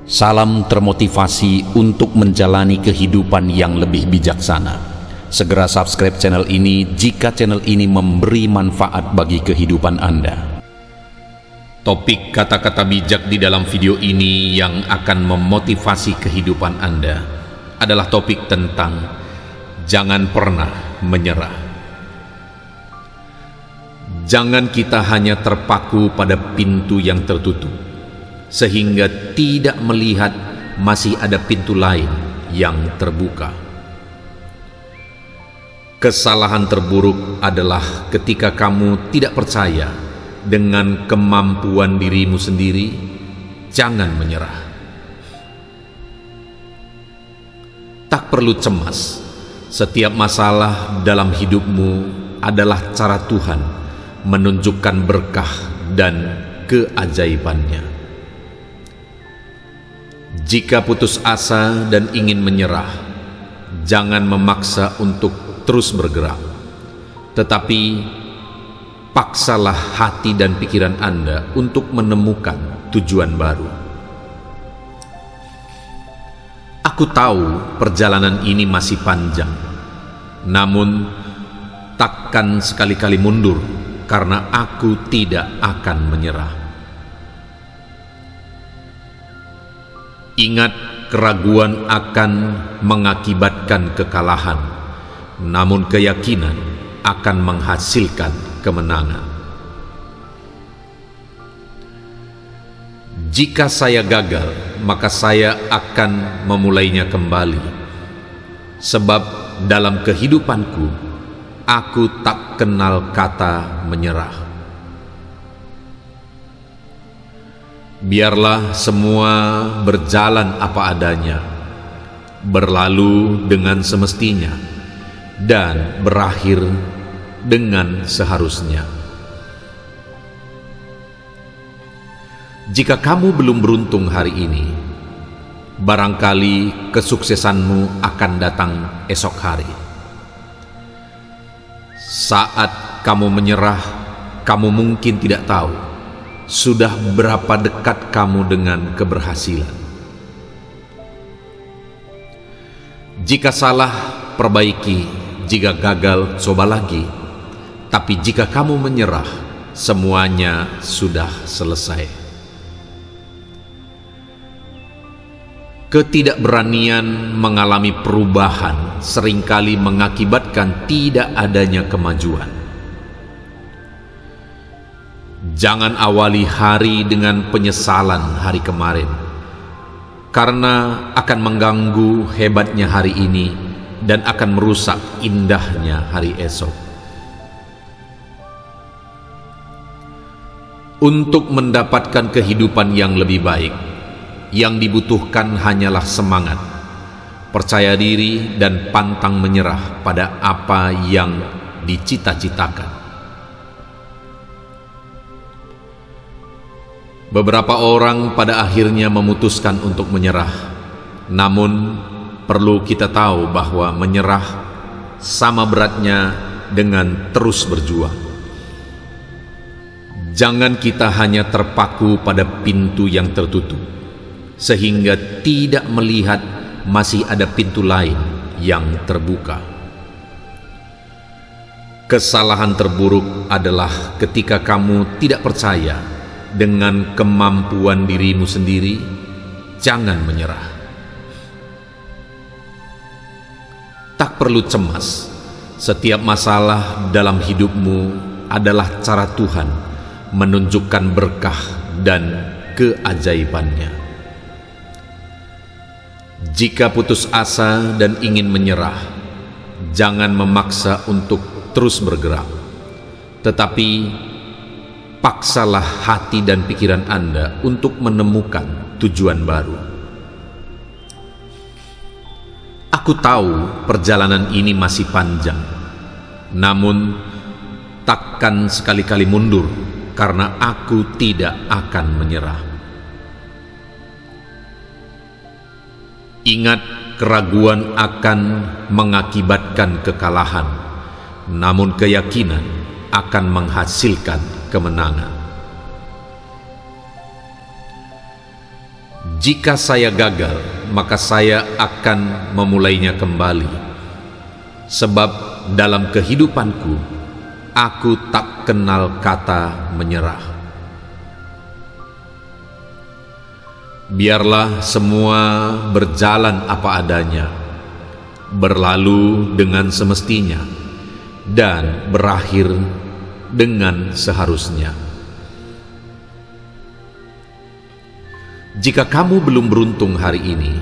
Salam termotivasi untuk menjalani kehidupan yang lebih bijaksana. Segera subscribe channel ini jika channel ini memberi manfaat bagi kehidupan Anda. Topik kata-kata bijak di dalam video ini yang akan memotivasi kehidupan Anda adalah topik tentang jangan pernah menyerah. Jangan kita hanya terpaku pada pintu yang tertutup sehingga tidak melihat masih ada pintu lain yang terbuka. Kesalahan terburuk adalah ketika kamu tidak percaya dengan kemampuan dirimu sendiri. Jangan menyerah. Tak perlu cemas. Setiap masalah dalam hidupmu adalah cara Tuhan menunjukkan berkah dan keajaibannya. Jika putus asa dan ingin menyerah, jangan memaksa untuk terus bergerak, tetapi paksalah hati dan pikiran Anda untuk menemukan tujuan baru. Aku tahu perjalanan ini masih panjang, namun takkan sekali-kali mundur karena aku tidak akan menyerah. Ingat, keraguan akan mengakibatkan kekalahan, namun keyakinan akan menghasilkan kemenangan. Jika saya gagal, maka saya akan memulainya kembali. Sebab dalam kehidupanku, aku tak kenal kata menyerah. Biarlah semua berjalan apa adanya, berlalu dengan semestinya, dan berakhir dengan seharusnya. Jika kamu belum beruntung hari ini, barangkali kesuksesanmu akan datang esok hari. Saat kamu menyerah, kamu mungkin tidak tahu sudah berapa dekat kamu dengan keberhasilan. Jika salah, perbaiki. Jika gagal, coba lagi. Tapi jika kamu menyerah, semuanya sudah selesai. Ketidakberanian mengalami perubahan seringkali mengakibatkan tidak adanya kemajuan. Jangan awali hari dengan penyesalan hari kemarin, karena akan mengganggu hebatnya hari ini dan akan merusak indahnya hari esok. Untuk mendapatkan kehidupan yang lebih baik, yang dibutuhkan hanyalah semangat, percaya diri, dan pantang menyerah pada apa yang dicita-citakan. Beberapa orang pada akhirnya memutuskan untuk menyerah, namun perlu kita tahu bahwa menyerah sama beratnya dengan terus berjuang. Jangan kita hanya terpaku pada pintu yang tertutup sehingga tidak melihat masih ada pintu lain yang terbuka. Kesalahan terburuk adalah ketika kamu tidak percaya dengan kemampuan dirimu sendiri. Jangan menyerah. Tak perlu cemas. Setiap masalah dalam hidupmu adalah cara Tuhan menunjukkan berkah dan keajaibannya. Jika putus asa dan ingin menyerah, jangan memaksa untuk terus bergerak, tetapi paksalah hati dan pikiran Anda untuk menemukan tujuan baru. Aku tahu perjalanan ini masih panjang, namun takkan sekali-kali mundur karena aku tidak akan menyerah. Ingat, keraguan akan mengakibatkan kekalahan, namun keyakinan akan menghasilkan kemenangan. Jika saya gagal, maka saya akan memulainya kembali. Sebab dalam kehidupanku, aku tak kenal kata menyerah. Biarlah semua berjalan apa adanya, berlalu dengan semestinya, dan berakhir dengan seharusnya. Jika kamu belum beruntung hari ini,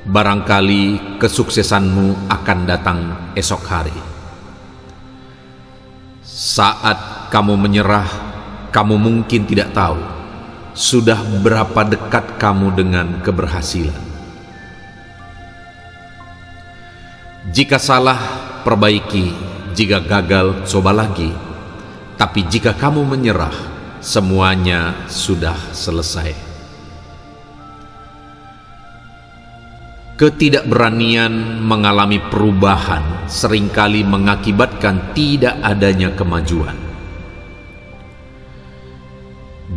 barangkali kesuksesanmu akan datang esok hari. Saat kamu menyerah, kamu mungkin tidak tahu sudah berapa dekat kamu dengan keberhasilan. Jika salah, perbaiki. Jika gagal, coba lagi. Tapi jika kamu menyerah, semuanya sudah selesai. Ketidakberanian mengalami perubahan seringkali mengakibatkan tidak adanya kemajuan.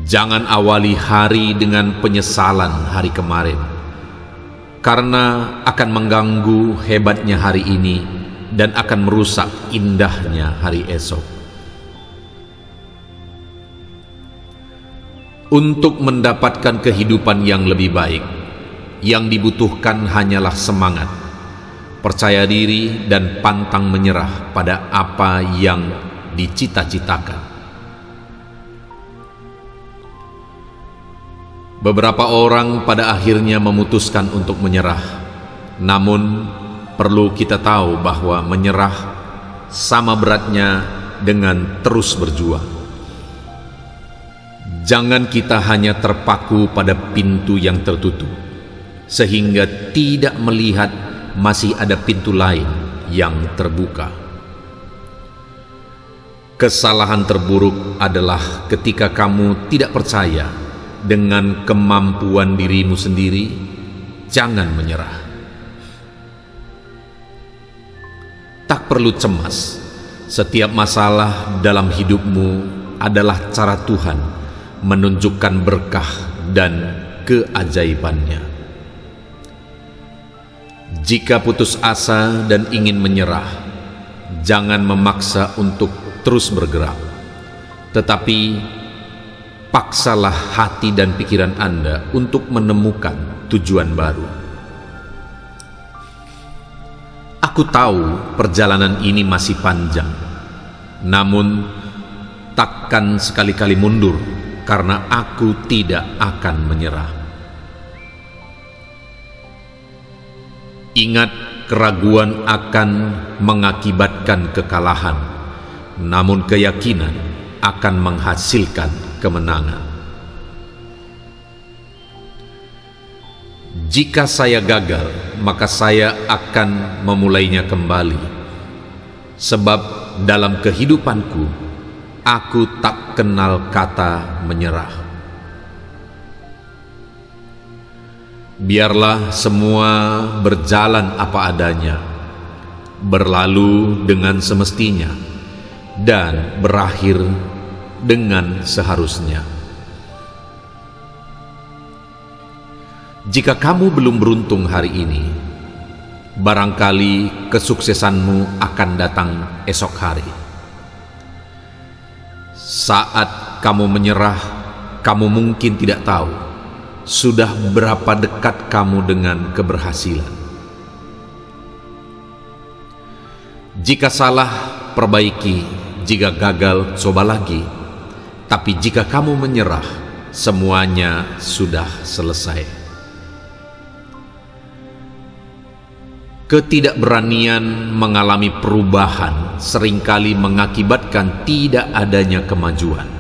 Jangan awali hari dengan penyesalan hari kemarin, karena akan mengganggu hebatnya hari ini dan akan merusak indahnya hari esok. Untuk mendapatkan kehidupan yang lebih baik, yang dibutuhkan hanyalah semangat, percaya diri, dan pantang menyerah pada apa yang dicita-citakan. Beberapa orang pada akhirnya memutuskan untuk menyerah, namun perlu kita tahu bahwa menyerah sama beratnya dengan terus berjuang. Jangan kita hanya terpaku pada pintu yang tertutup, sehingga tidak melihat masih ada pintu lain yang terbuka. Kesalahan terburuk adalah ketika kamu tidak percaya dengan kemampuan dirimu sendiri. Jangan menyerah. Tak perlu cemas. Setiap masalah dalam hidupmu adalah cara Tuhan menunjukkan berkah dan keajaibannya. Jika putus asa dan ingin menyerah, jangan memaksa untuk terus bergerak, tetapi paksalah hati dan pikiran Anda untuk menemukan tujuan baru. Aku tahu perjalanan ini masih panjang, namun takkan sekali-kali mundur, karena aku tidak akan menyerah. Ingat, keraguan akan mengakibatkan kekalahan, namun keyakinan akan menghasilkan kemenangan. Jika saya gagal, maka saya akan memulainya kembali. Sebab dalam kehidupanku, aku tak kenal kata menyerah. Biarlah semua berjalan apa adanya, berlalu dengan semestinya, dan berakhir dengan seharusnya. Jika kamu belum beruntung hari ini, barangkali kesuksesanmu akan datang esok hari. Saat kamu menyerah, kamu mungkin tidak tahu sudah berapa dekat kamu dengan keberhasilan. Jika salah, perbaiki. Jika gagal, coba lagi. Tapi jika kamu menyerah, semuanya sudah selesai. Ketidakberanian mengalami perubahan seringkali mengakibatkan tidak adanya kemajuan.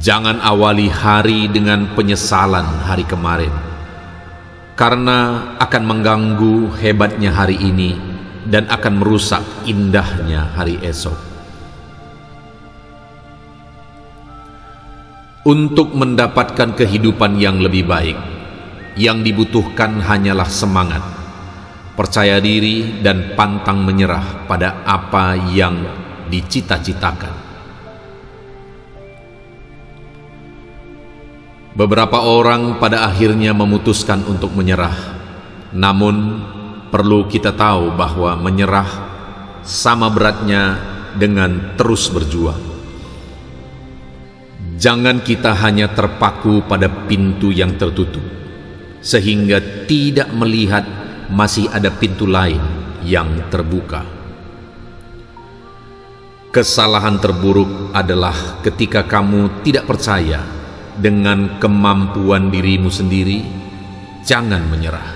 Jangan awali hari dengan penyesalan hari kemarin, karena akan mengganggu hebatnya hari ini dan akan merusak indahnya hari esok. Untuk mendapatkan kehidupan yang lebih baik, yang dibutuhkan hanyalah semangat, percaya diri, dan pantang menyerah pada apa yang dicita-citakan. Beberapa orang pada akhirnya memutuskan untuk menyerah. Namun, perlu kita tahu bahwa menyerah sama beratnya dengan terus berjuang. Jangan kita hanya terpaku pada pintu yang tertutup, sehingga tidak melihat masih ada pintu lain yang terbuka. Kesalahan terburuk adalah ketika kamu tidak percaya dengan kemampuan dirimu sendiri. Jangan menyerah.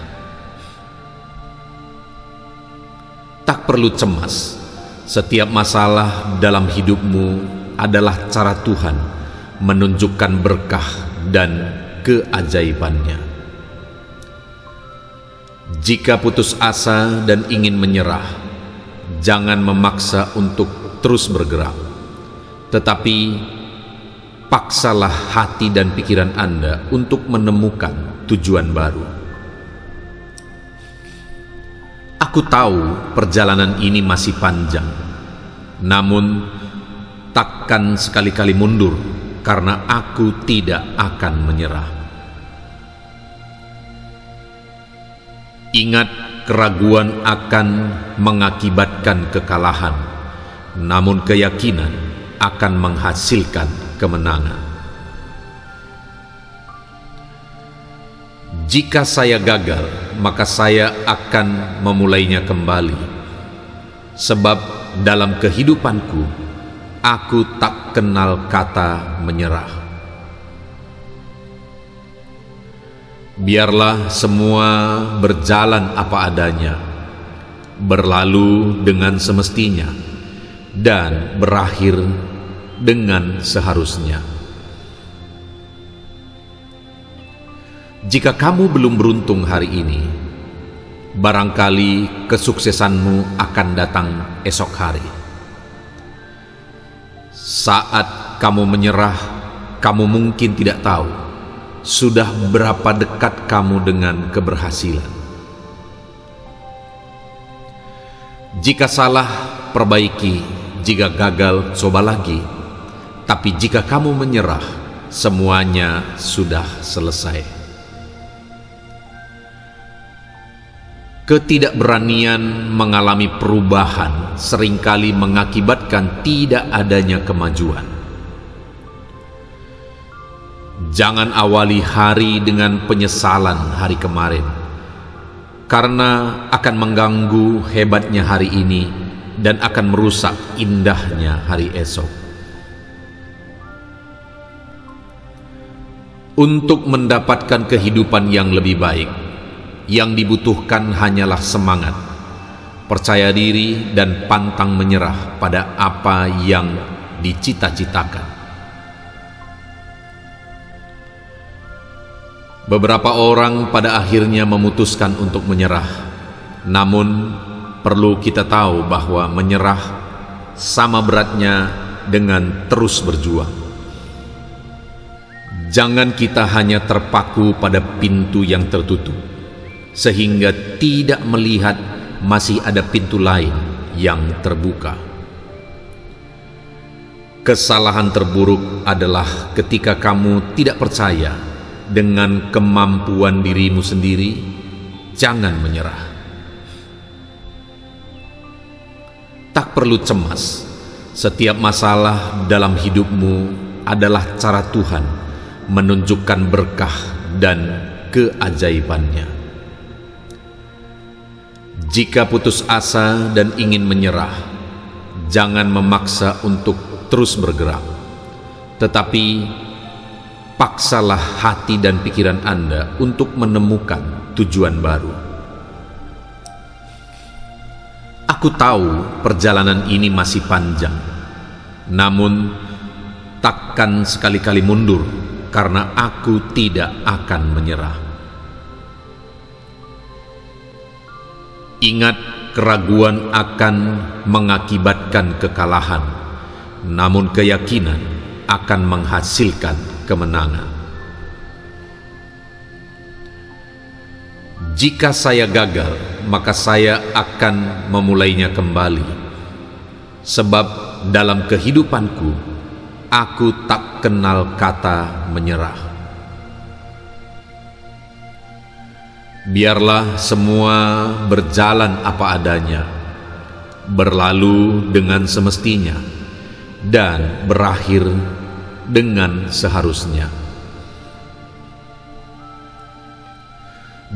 Tak perlu cemas. Setiap masalah dalam hidupmu adalah cara Tuhan menunjukkan berkah dan keajaibannya. Jika putus asa dan ingin menyerah, jangan memaksa untuk terus bergerak, tetapi paksalah hati dan pikiran Anda untuk menemukan tujuan baru. Aku tahu perjalanan ini masih panjang, namun takkan sekali-kali mundur karena aku tidak akan menyerah. Ingat, keraguan akan mengakibatkan kekalahan, namun keyakinan akan menghasilkan kemenangan. Jika saya gagal, maka saya akan memulainya kembali. Sebab dalam kehidupanku, aku tak kenal kata menyerah. Biarlah semua berjalan apa adanya, berlalu dengan semestinya, dan berakhir dengan seharusnya. Jika kamu belum beruntung hari ini, barangkali kesuksesanmu akan datang esok hari. Saat kamu menyerah, kamu mungkin tidak tahu sudah berapa dekat kamu dengan keberhasilan. Jika salah, perbaiki. Jika gagal, coba lagi. Tapi jika kamu menyerah, semuanya sudah selesai. Ketidakberanian mengalami perubahan seringkali mengakibatkan tidak adanya kemajuan. Jangan awali hari dengan penyesalan hari kemarin, karena akan mengganggu hebatnya hari ini dan akan merusak indahnya hari esok. Untuk mendapatkan kehidupan yang lebih baik, yang dibutuhkan hanyalah semangat, percaya diri, dan pantang menyerah pada apa yang dicita-citakan. Beberapa orang pada akhirnya memutuskan untuk menyerah. Namun, perlu kita tahu bahwa menyerah sama beratnya dengan terus berjuang. Jangan kita hanya terpaku pada pintu yang tertutup, sehingga tidak melihat masih ada pintu lain yang terbuka. Kesalahan terburuk adalah ketika kamu tidak percaya dengan kemampuan dirimu sendiri. Jangan menyerah. Tak perlu cemas. Setiap masalah dalam hidupmu adalah cara Tuhan menunjukkan berkah dan keajaibannya. Jika putus asa dan ingin menyerah, jangan memaksa untuk terus bergerak, tetapi paksalah hati dan pikiran Anda untuk menemukan tujuan baru. Aku tahu perjalanan ini masih panjang, namun takkan sekali-kali mundur karena aku tidak akan menyerah. Ingat, keraguan akan mengakibatkan kekalahan, namun keyakinan akan menghasilkan kemenangan. Jika saya gagal, maka saya akan memulainya kembali. Sebab dalam kehidupanku, aku tak kenal kata menyerah. Biarlah semua berjalan apa adanya, berlalu dengan semestinya, dan berakhir dengan seharusnya.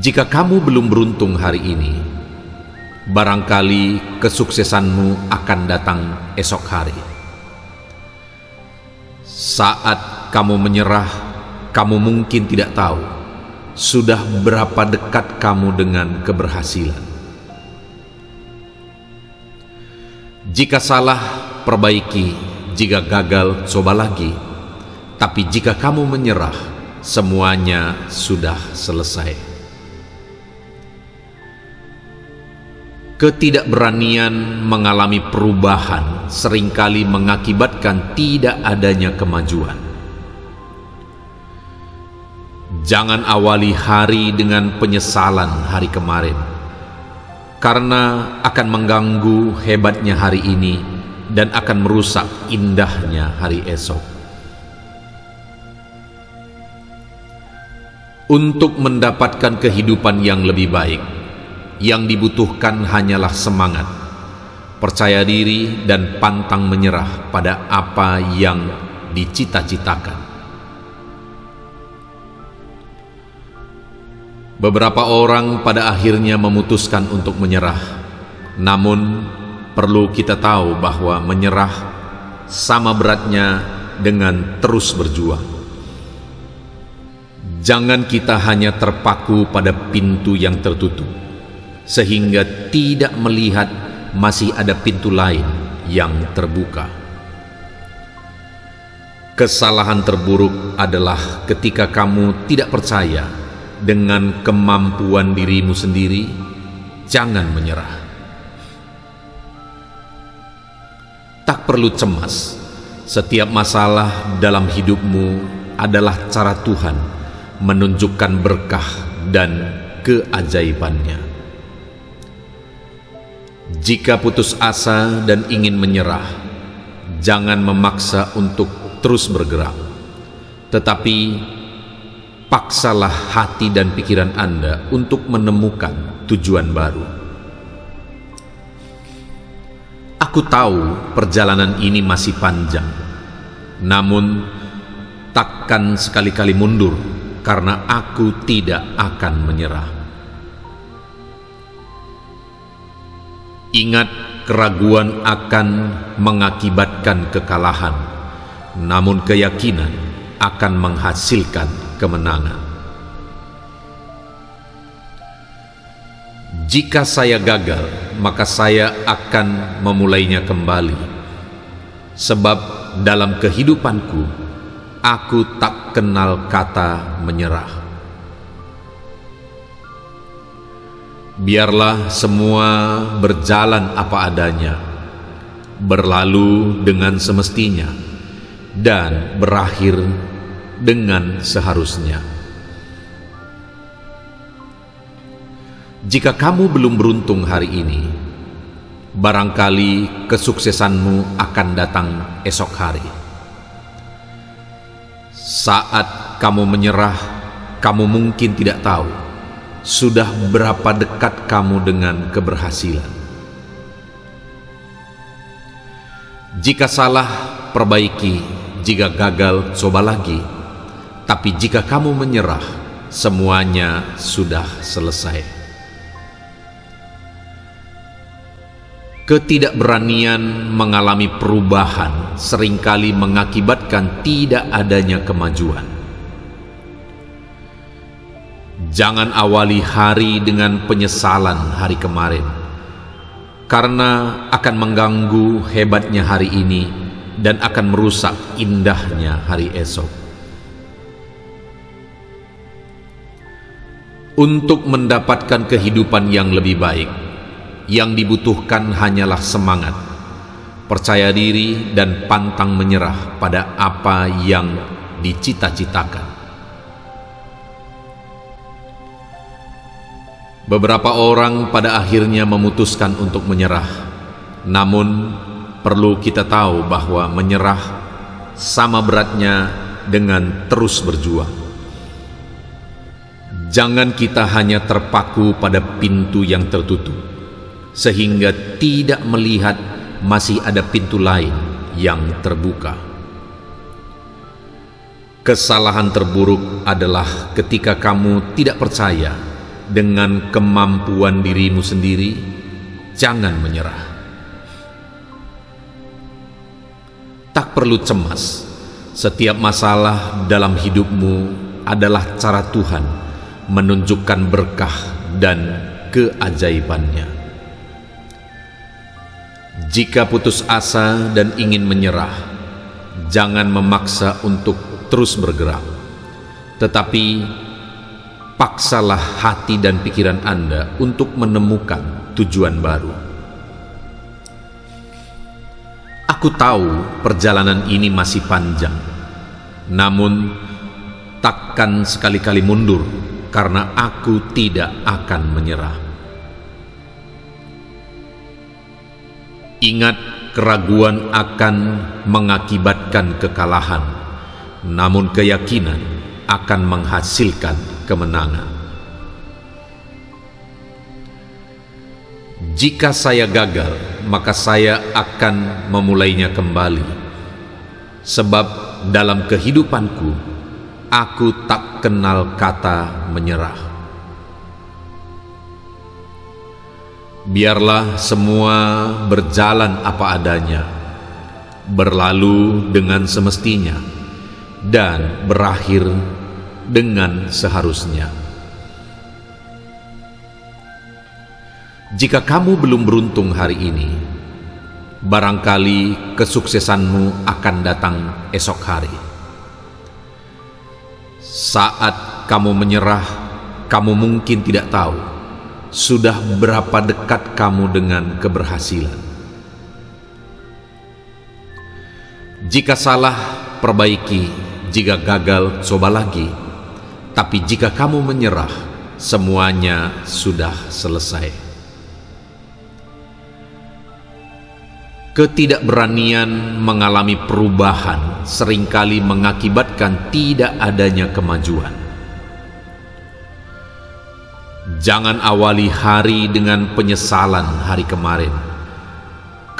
Jika kamu belum beruntung hari ini, barangkali kesuksesanmu akan datang esok hari. Saat kamu menyerah, kamu mungkin tidak tahu sudah berapa dekat kamu dengan keberhasilan. Jika salah, perbaiki. Jika gagal, coba lagi. Tapi jika kamu menyerah, semuanya sudah selesai. Ketidakberanian mengalami perubahan seringkali mengakibatkan tidak adanya kemajuan. Jangan awali hari dengan penyesalan hari kemarin, karena akan mengganggu hebatnya hari ini dan akan merusak indahnya hari esok. Untuk mendapatkan kehidupan yang lebih baik, yang dibutuhkan hanyalah semangat, percaya diri, dan pantang menyerah pada apa yang dicita-citakan. Beberapa orang pada akhirnya memutuskan untuk menyerah. Namun, perlu kita tahu bahwa menyerah sama beratnya dengan terus berjuang. Jangan kita hanya terpaku pada pintu yang tertutup, sehingga tidak melihat masih ada pintu lain yang terbuka. Kesalahan terburuk adalah ketika kamu tidak percaya dengan kemampuan dirimu sendiri. Jangan menyerah. Tak perlu cemas. Setiap masalah dalam hidupmu adalah cara Tuhan menunjukkan berkah dan keajaibannya. Jika putus asa dan ingin menyerah, jangan memaksa untuk terus bergerak, tetapi paksalah hati dan pikiran Anda untuk menemukan tujuan baru. Aku tahu perjalanan ini masih panjang, namun takkan sekali-kali mundur, karena aku tidak akan menyerah. Ingat, keraguan akan mengakibatkan kekalahan, namun keyakinan akan menghasilkan kemenangan. Jika saya gagal, maka saya akan memulainya kembali. Sebab dalam kehidupanku, aku tak kenal kata menyerah. Biarlah semua berjalan apa adanya, berlalu dengan semestinya, dan berakhir dengan seharusnya. Jika kamu belum beruntung hari ini, barangkali kesuksesanmu akan datang esok hari. Saat kamu menyerah, kamu mungkin tidak tahu sudah berapa dekat kamu dengan keberhasilan. Jika salah, perbaiki. Jika gagal, coba lagi. Tapi jika kamu menyerah, semuanya sudah selesai. Ketidakberanian mengalami perubahan seringkali mengakibatkan tidak adanya kemajuan. Jangan awali hari dengan penyesalan hari kemarin, karena akan mengganggu hebatnya hari ini dan akan merusak indahnya hari esok. Untuk mendapatkan kehidupan yang lebih baik, yang dibutuhkan hanyalah semangat, percaya diri, dan pantang menyerah pada apa yang dicita-citakan. Beberapa orang pada akhirnya memutuskan untuk menyerah. Namun, perlu kita tahu bahwa menyerah sama beratnya dengan terus berjuang. Jangan kita hanya terpaku pada pintu yang tertutup, sehingga tidak melihat masih ada pintu lain yang terbuka. Kesalahan terburuk adalah ketika kamu tidak percaya dengan kemampuan dirimu sendiri. Jangan menyerah. Tak perlu cemas. Setiap masalah dalam hidupmu adalah cara Tuhan menunjukkan berkah dan keajaibannya. Jika putus asa dan ingin menyerah, jangan memaksa untuk terus bergerak, tetapi paksalah hati dan pikiran Anda untuk menemukan tujuan baru. Aku tahu perjalanan ini masih panjang, namun takkan sekali-kali mundur, karena aku tidak akan menyerah. Ingat, keraguan akan mengakibatkan kekalahan, namun keyakinan akan menghasilkan kemenangan. Jika saya gagal, maka saya akan memulainya kembali. Sebab dalam kehidupanku, aku tak kenal kata menyerah. Biarlah semua berjalan apa adanya, berlalu dengan semestinya, dan berakhir dengan seharusnya. Jika kamu belum beruntung hari ini, barangkali kesuksesanmu akan datang esok hari. Saat kamu menyerah, kamu mungkin tidak tahu sudah berapa dekat kamu dengan keberhasilan. Jika salah, perbaiki. Jika gagal, coba lagi. Tapi jika kamu menyerah, semuanya sudah selesai. Ketidakberanian mengalami perubahan seringkali mengakibatkan tidak adanya kemajuan. Jangan awali hari dengan penyesalan hari kemarin,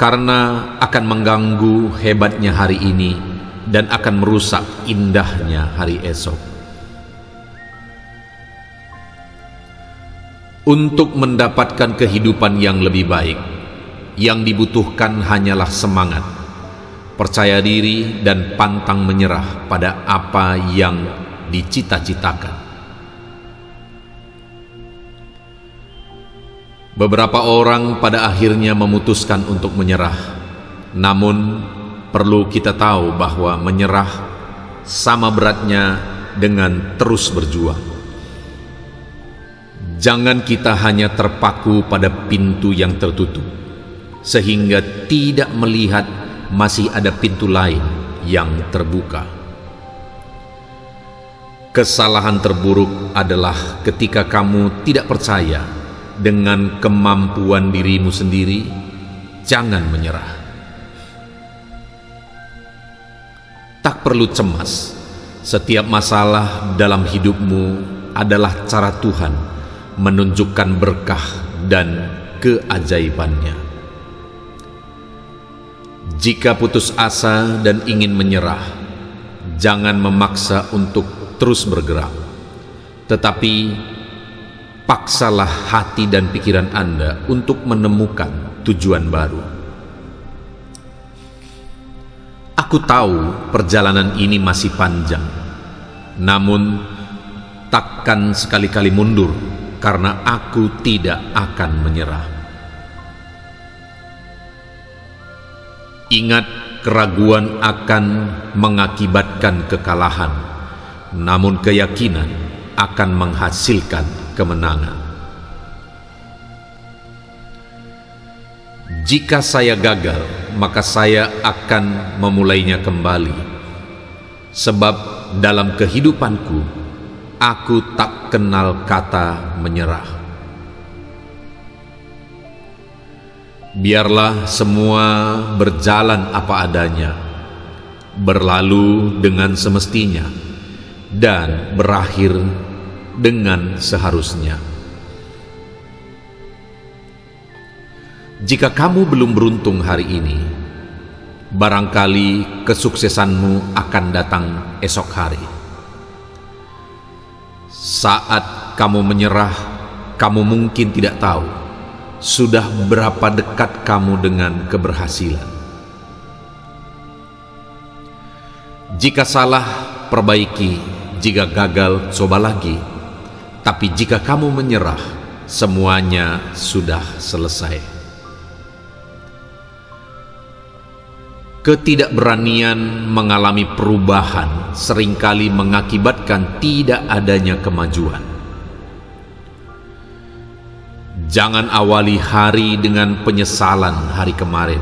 karena akan mengganggu hebatnya hari ini dan akan merusak indahnya hari esok. Untuk mendapatkan kehidupan yang lebih baik, yang dibutuhkan hanyalah semangat, percaya diri, dan pantang menyerah pada apa yang dicita-citakan. Beberapa orang pada akhirnya memutuskan untuk menyerah, namun perlu kita tahu bahwa menyerah sama beratnya dengan terus berjuang. Jangan kita hanya terpaku pada pintu yang tertutup, sehingga tidak melihat masih ada pintu lain yang terbuka. Kesalahan terburuk adalah ketika kamu tidak percaya dengan kemampuan dirimu sendiri. Jangan menyerah. Tak perlu cemas. Setiap masalah dalam hidupmu adalah cara Tuhan menunjukkan berkah dan keajaibannya. Jika putus asa dan ingin menyerah, jangan memaksa untuk terus bergerak, tetapi paksalah hati dan pikiran Anda untuk menemukan tujuan baru. Aku tahu perjalanan ini masih panjang, namun takkan sekali-kali mundur, karena aku tidak akan menyerah. Ingat, keraguan akan mengakibatkan kekalahan, namun keyakinan akan menghasilkan kemenangan. Jika saya gagal, maka saya akan memulainya kembali. Sebab dalam kehidupanku, aku tak kenal kata menyerah. Biarlah semua berjalan apa adanya, berlalu dengan semestinya, dan berakhir dengan seharusnya. Jika kamu belum beruntung hari ini, barangkali kesuksesanmu akan datang esok hari. Saat kamu menyerah, kamu mungkin tidak tahu sudah berapa dekat kamu dengan keberhasilan. Jika salah, perbaiki. Jika gagal, coba lagi. Tapi jika kamu menyerah, semuanya sudah selesai. Ketidakberanian mengalami perubahan seringkali mengakibatkan tidak adanya kemajuan. Jangan awali hari dengan penyesalan hari kemarin,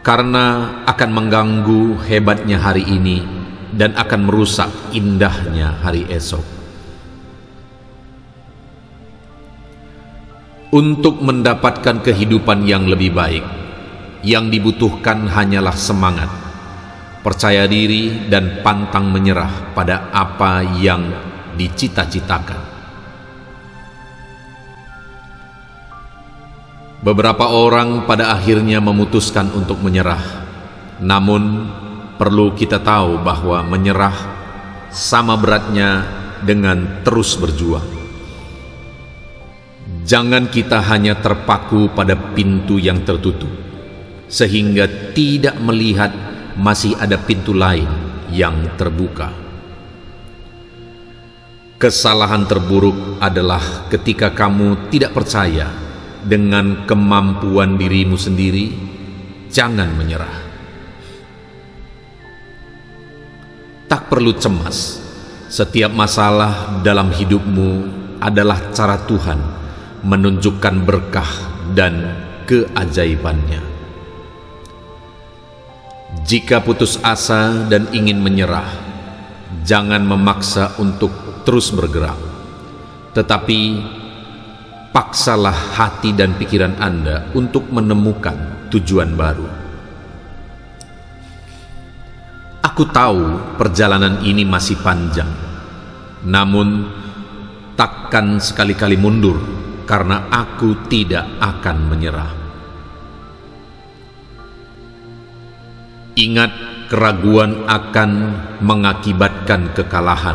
karena akan mengganggu hebatnya hari ini dan akan merusak indahnya hari esok. Untuk mendapatkan kehidupan yang lebih baik, yang dibutuhkan hanyalah semangat, percaya diri, dan pantang menyerah pada apa yang dicita-citakan. Beberapa orang pada akhirnya memutuskan untuk menyerah, namun perlu kita tahu bahwa menyerah sama beratnya dengan terus berjuang. Jangan kita hanya terpaku pada pintu yang tertutup, sehingga tidak melihat masih ada pintu lain yang terbuka. Kesalahan terburuk adalah ketika kamu tidak percaya dengan kemampuan dirimu sendiri. Jangan menyerah. Tak perlu cemas. Setiap masalah dalam hidupmu adalah cara Tuhan menunjukkan berkah dan keajaibannya. Jika putus asa dan ingin menyerah, jangan memaksa untuk terus bergerak, tetapi paksalah hati dan pikiran Anda untuk menemukan tujuan baru. Aku tahu perjalanan ini masih panjang, namun takkan sekali-kali mundur karena aku tidak akan menyerah. Ingat, keraguan akan mengakibatkan kekalahan,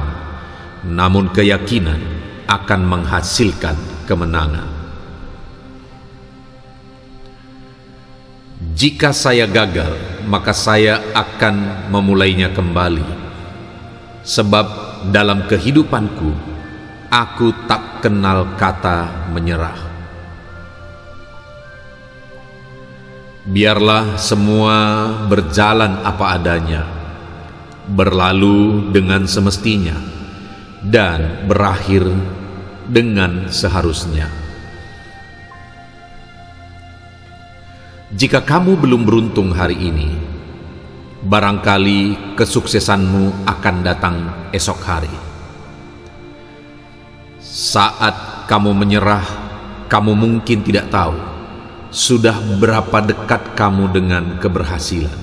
namun keyakinan akan menghasilkan kemenangan. Jika saya gagal, maka saya akan memulainya kembali. Sebab dalam kehidupanku, aku tak kenal kata menyerah. Biarlah semua berjalan apa adanya, berlalu dengan semestinya, dan berakhir dengan seharusnya. Jika kamu belum beruntung hari ini, barangkali kesuksesanmu akan datang esok hari. Saat kamu menyerah, kamu mungkin tidak tahu sudah berapa dekat kamu dengan keberhasilan.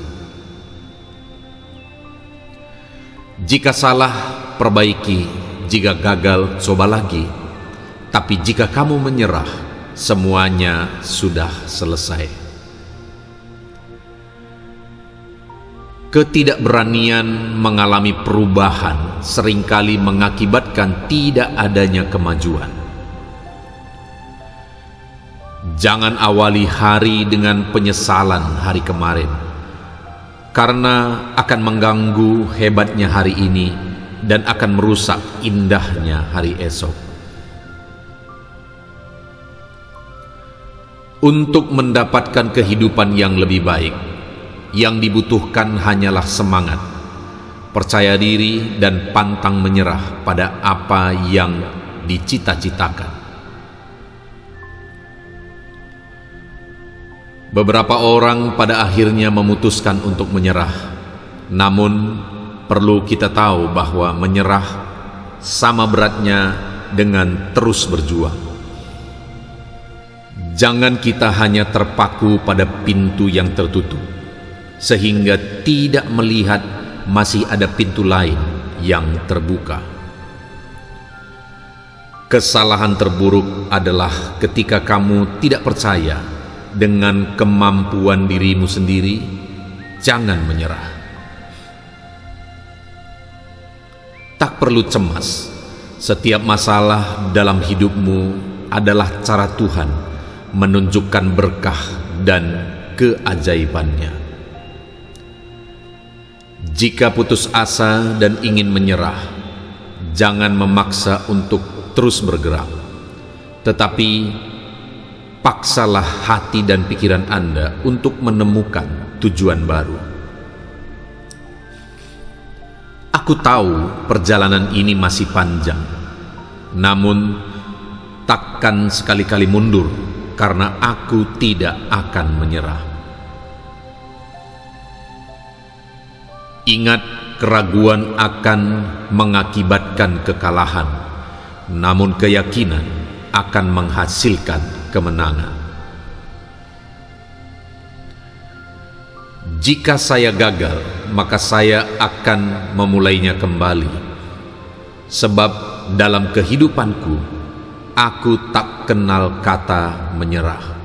Jika salah, perbaiki. Jika gagal, coba lagi. Tapi jika kamu menyerah, semuanya sudah selesai. Ketidakberanian mengalami perubahan seringkali mengakibatkan tidak adanya kemajuan. Jangan awali hari dengan penyesalan hari kemarin, karena akan mengganggu hebatnya hari ini dan akan merusak indahnya hari esok. Untuk mendapatkan kehidupan yang lebih baik, yang dibutuhkan hanyalah semangat, percaya diri, dan pantang menyerah pada apa yang dicita-citakan. Beberapa orang pada akhirnya memutuskan untuk menyerah, namun perlu kita tahu bahwa menyerah sama beratnya dengan terus berjuang. Jangan kita hanya terpaku pada pintu yang tertutup, sehingga tidak melihat masih ada pintu lain yang terbuka. Kesalahan terburuk adalah ketika kamu tidak percaya dengan kemampuan dirimu sendiri. Jangan menyerah. Tak perlu cemas. Setiap masalah dalam hidupmu adalah cara Tuhan menunjukkan berkah dan keajaibannya. Jika putus asa dan ingin menyerah, jangan memaksa untuk terus bergerak, tetapi paksalah hati dan pikiran Anda untuk menemukan tujuan baru. Aku tahu perjalanan ini masih panjang, namun takkan sekali-kali mundur karena aku tidak akan menyerah. Ingat, keraguan akan mengakibatkan kekalahan, namun keyakinan akan menghasilkan kemenangan. Jika saya gagal, maka saya akan memulainya kembali. Sebab dalam kehidupanku, aku tak kenal kata menyerah.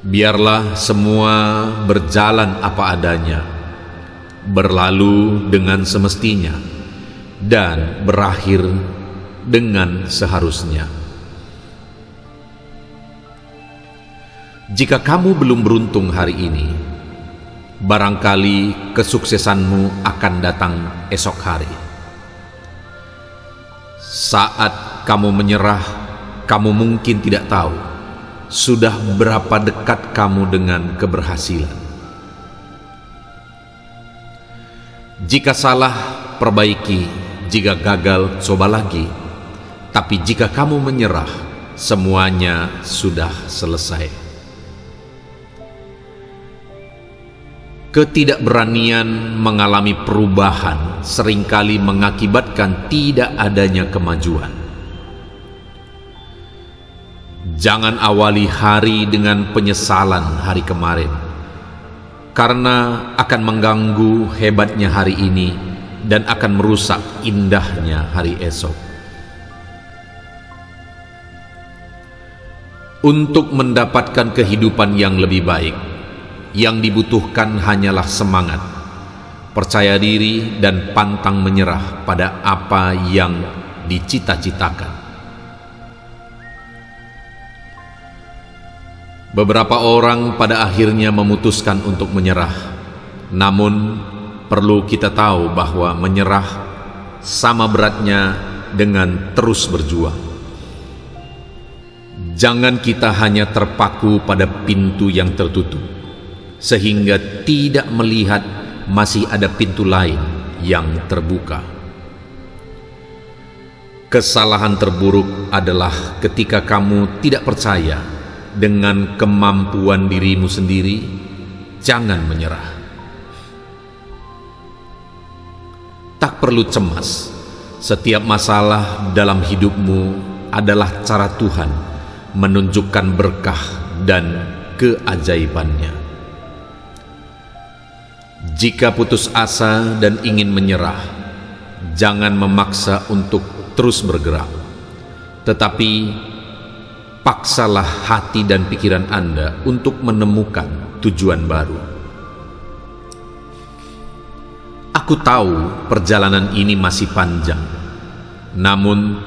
Biarlah semua berjalan apa adanya, berlalu dengan semestinya, dan berakhir dengan seharusnya. Jika kamu belum beruntung hari ini, barangkali kesuksesanmu akan datang esok hari. Saat kamu menyerah, kamu mungkin tidak tahu sudah berapa dekat kamu dengan keberhasilan. Jika salah, perbaiki. Jika gagal, coba lagi. Tapi jika kamu menyerah, semuanya sudah selesai. Ketidakberanian mengalami perubahan seringkali mengakibatkan tidak adanya kemajuan. Jangan awali hari dengan penyesalan hari kemarin, karena akan mengganggu hebatnya hari ini dan akan merusak indahnya hari esok. Untuk mendapatkan kehidupan yang lebih baik, yang dibutuhkan hanyalah semangat, percaya diri, dan pantang menyerah pada apa yang dicita-citakan. Beberapa orang pada akhirnya memutuskan untuk menyerah, namun perlu kita tahu bahwa menyerah sama beratnya dengan terus berjuang. Jangan kita hanya terpaku pada pintu yang tertutup, sehingga tidak melihat masih ada pintu lain yang terbuka. Kesalahan terburuk adalah ketika kamu tidak percaya dengan kemampuan dirimu sendiri. Jangan menyerah. Tak perlu cemas. Setiap masalah dalam hidupmu adalah cara Tuhan menunjukkan berkah dan keajaibannya. Jika putus asa dan ingin menyerah, jangan memaksa untuk terus bergerak, tetapi paksalah hati dan pikiran Anda untuk menemukan tujuan baru. Aku tahu perjalanan ini masih panjang, namun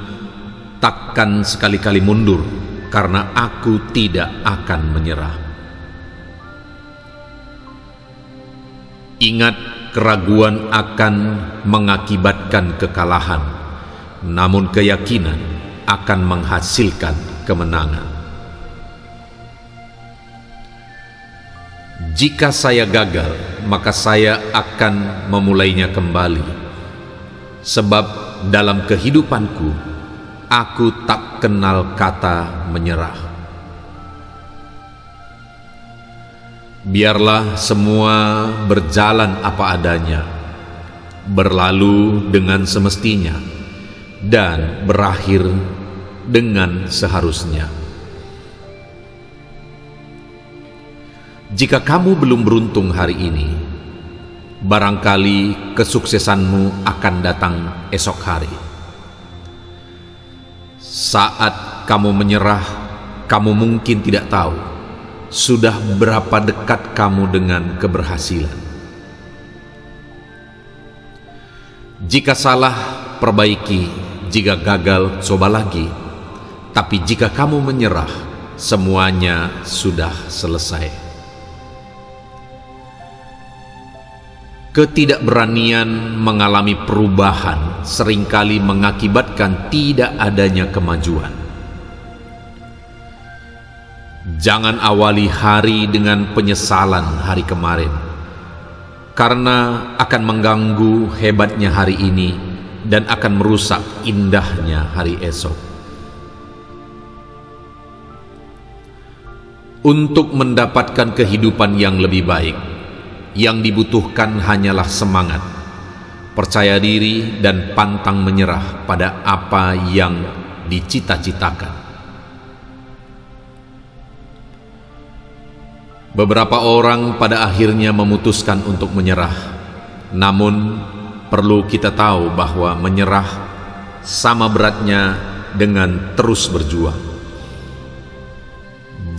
takkan sekali-kali mundur karena aku tidak akan menyerah. Ingat, keraguan akan mengakibatkan kekalahan, namun keyakinan akan menghasilkan kemenangan. Jika saya gagal, maka saya akan memulainya kembali. Sebab dalam kehidupanku, aku tak kenal kata menyerah. Biarlah semua berjalan apa adanya, berlalu dengan semestinya, dan berakhir dengan seharusnya. Jika kamu belum beruntung hari ini, barangkali kesuksesanmu akan datang esok hari. Saat kamu menyerah, kamu mungkin tidak tahu sudah berapa dekat kamu dengan keberhasilan. Jika salah, perbaiki; jika gagal, coba lagi. Tapi jika kamu menyerah, semuanya sudah selesai. Ketidakberanian mengalami perubahan seringkali mengakibatkan tidak adanya kemajuan. Jangan awali hari dengan penyesalan hari kemarin, karena akan mengganggu hebatnya hari ini dan akan merusak indahnya hari esok. Untuk mendapatkan kehidupan yang lebih baik, yang dibutuhkan hanyalah semangat, percaya diri, dan pantang menyerah pada apa yang dicita-citakan. Beberapa orang pada akhirnya memutuskan untuk menyerah, namun perlu kita tahu bahwa menyerah sama beratnya dengan terus berjuang.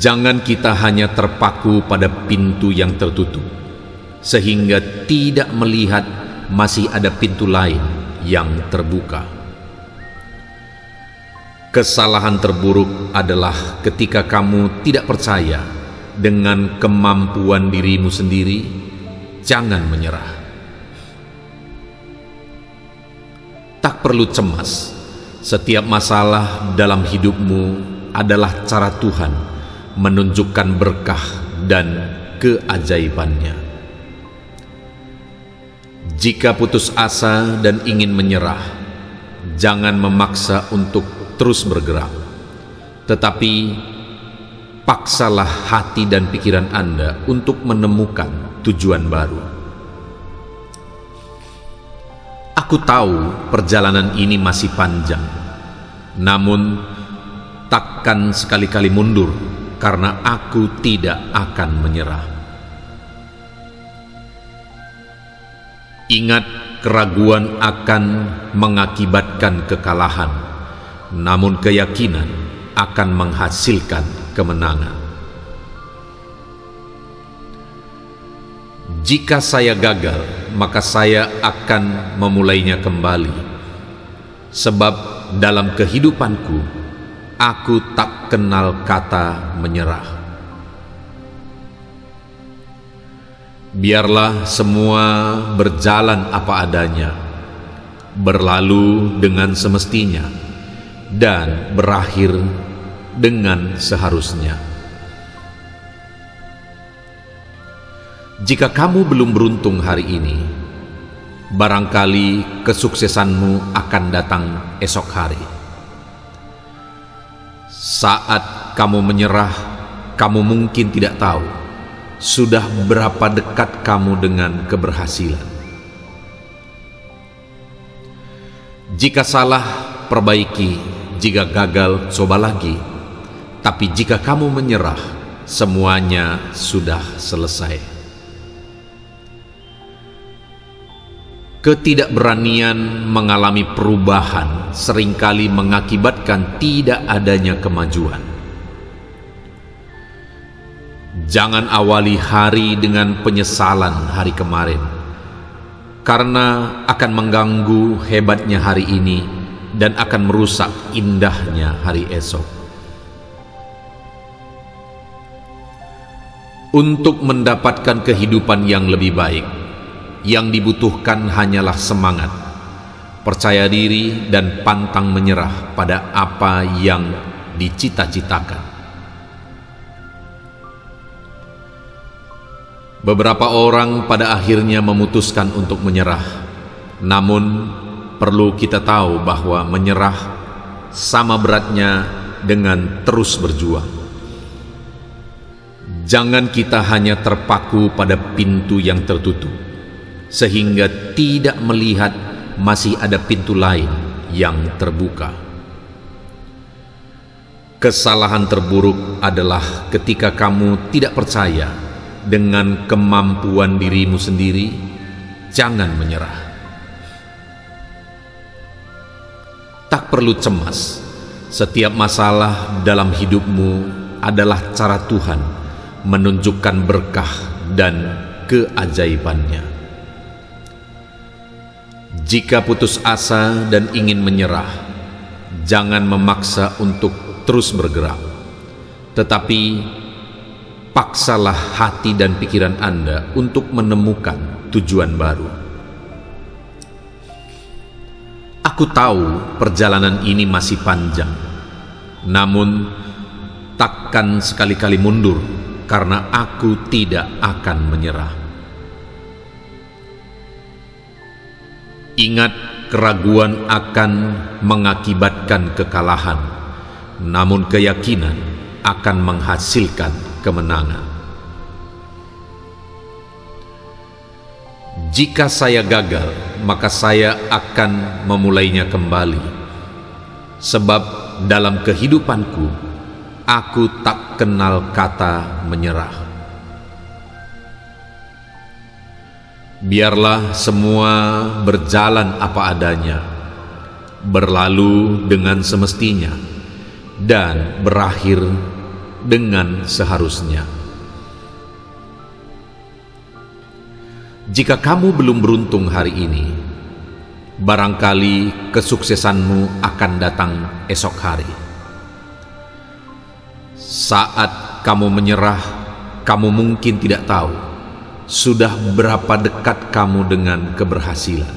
Jangan kita hanya terpaku pada pintu yang tertutup, sehingga tidak melihat masih ada pintu lain yang terbuka. Kesalahan terburuk adalah ketika kamu tidak percaya dengan kemampuan dirimu sendiri. Jangan menyerah. Tak perlu cemas. Setiap masalah dalam hidupmu adalah cara Tuhan menunjukkan berkah dan keajaibannya. Jika putus asa dan ingin menyerah, jangan memaksa untuk terus bergerak, tetapi paksalah hati dan pikiran Anda untuk menemukan tujuan baru. Aku tahu perjalanan ini masih panjang, namun takkan sekali-kali mundur, karena aku tidak akan menyerah. Ingat, keraguan akan mengakibatkan kekalahan, namun keyakinan akan menghasilkan kemenangan. Jika saya gagal, maka saya akan memulainya kembali. Sebab dalam kehidupanku, aku tak kenal kata menyerah. Biarlah semua berjalan apa adanya, berlalu dengan semestinya, dan berakhir dengan seharusnya. Jika kamu belum beruntung hari ini, barangkali kesuksesanmu akan datang esok hari. Saat kamu menyerah, kamu mungkin tidak tahu sudah berapa dekat kamu dengan keberhasilan. Jika salah, perbaiki; jika gagal, coba lagi. Tapi jika kamu menyerah, semuanya sudah selesai. Ketidakberanian mengalami perubahan seringkali mengakibatkan tidak adanya kemajuan. Jangan awali hari dengan penyesalan hari kemarin, karena akan mengganggu hebatnya hari ini dan akan merusak indahnya hari esok. Untuk mendapatkan kehidupan yang lebih baik, yang dibutuhkan hanyalah semangat, percaya diri, dan pantang menyerah pada apa yang dicita-citakan. Beberapa orang pada akhirnya memutuskan untuk menyerah, namun perlu kita tahu bahwa menyerah sama beratnya dengan terus berjuang. Jangan kita hanya terpaku pada pintu yang tertutup, sehingga tidak melihat masih ada pintu lain yang terbuka. Kesalahan terburuk adalah ketika kamu tidak percaya dengan kemampuan dirimu sendiri. Jangan menyerah. Tak perlu cemas. Setiap masalah dalam hidupmu adalah cara Tuhan menunjukkan berkah dan keajaibannya. Jika putus asa dan ingin menyerah, jangan memaksa untuk terus bergerak, tetapi paksalah hati dan pikiran Anda untuk menemukan tujuan baru. Aku tahu perjalanan ini masih panjang, namun takkan sekali-kali mundur karena aku tidak akan menyerah. Ingat, keraguan akan mengakibatkan kekalahan, namun keyakinan akan menghasilkan kemenangan. Jika saya gagal, maka saya akan memulainya kembali. Sebab dalam kehidupanku, aku tak kenal kata menyerah. Biarlah semua berjalan apa adanya, berlalu dengan semestinya, dan berakhir dengan seharusnya. Jika kamu belum beruntung hari ini, barangkali kesuksesanmu akan datang esok hari. Saat kamu menyerah, kamu mungkin tidak tahu sudah berapa dekat kamu dengan keberhasilan.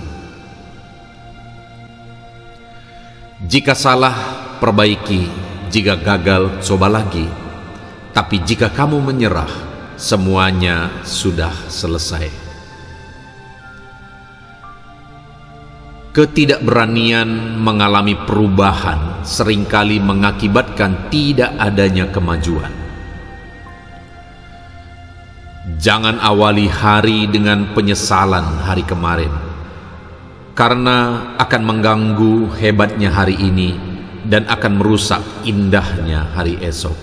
Jika salah, perbaiki. Jika gagal, coba lagi. Tapi jika kamu menyerah, semuanya sudah selesai. Ketidakberanian mengalami perubahan seringkali mengakibatkan tidak adanya kemajuan. Jangan awali hari dengan penyesalan hari kemarin, karena akan mengganggu hebatnya hari ini dan akan merusak indahnya hari esok.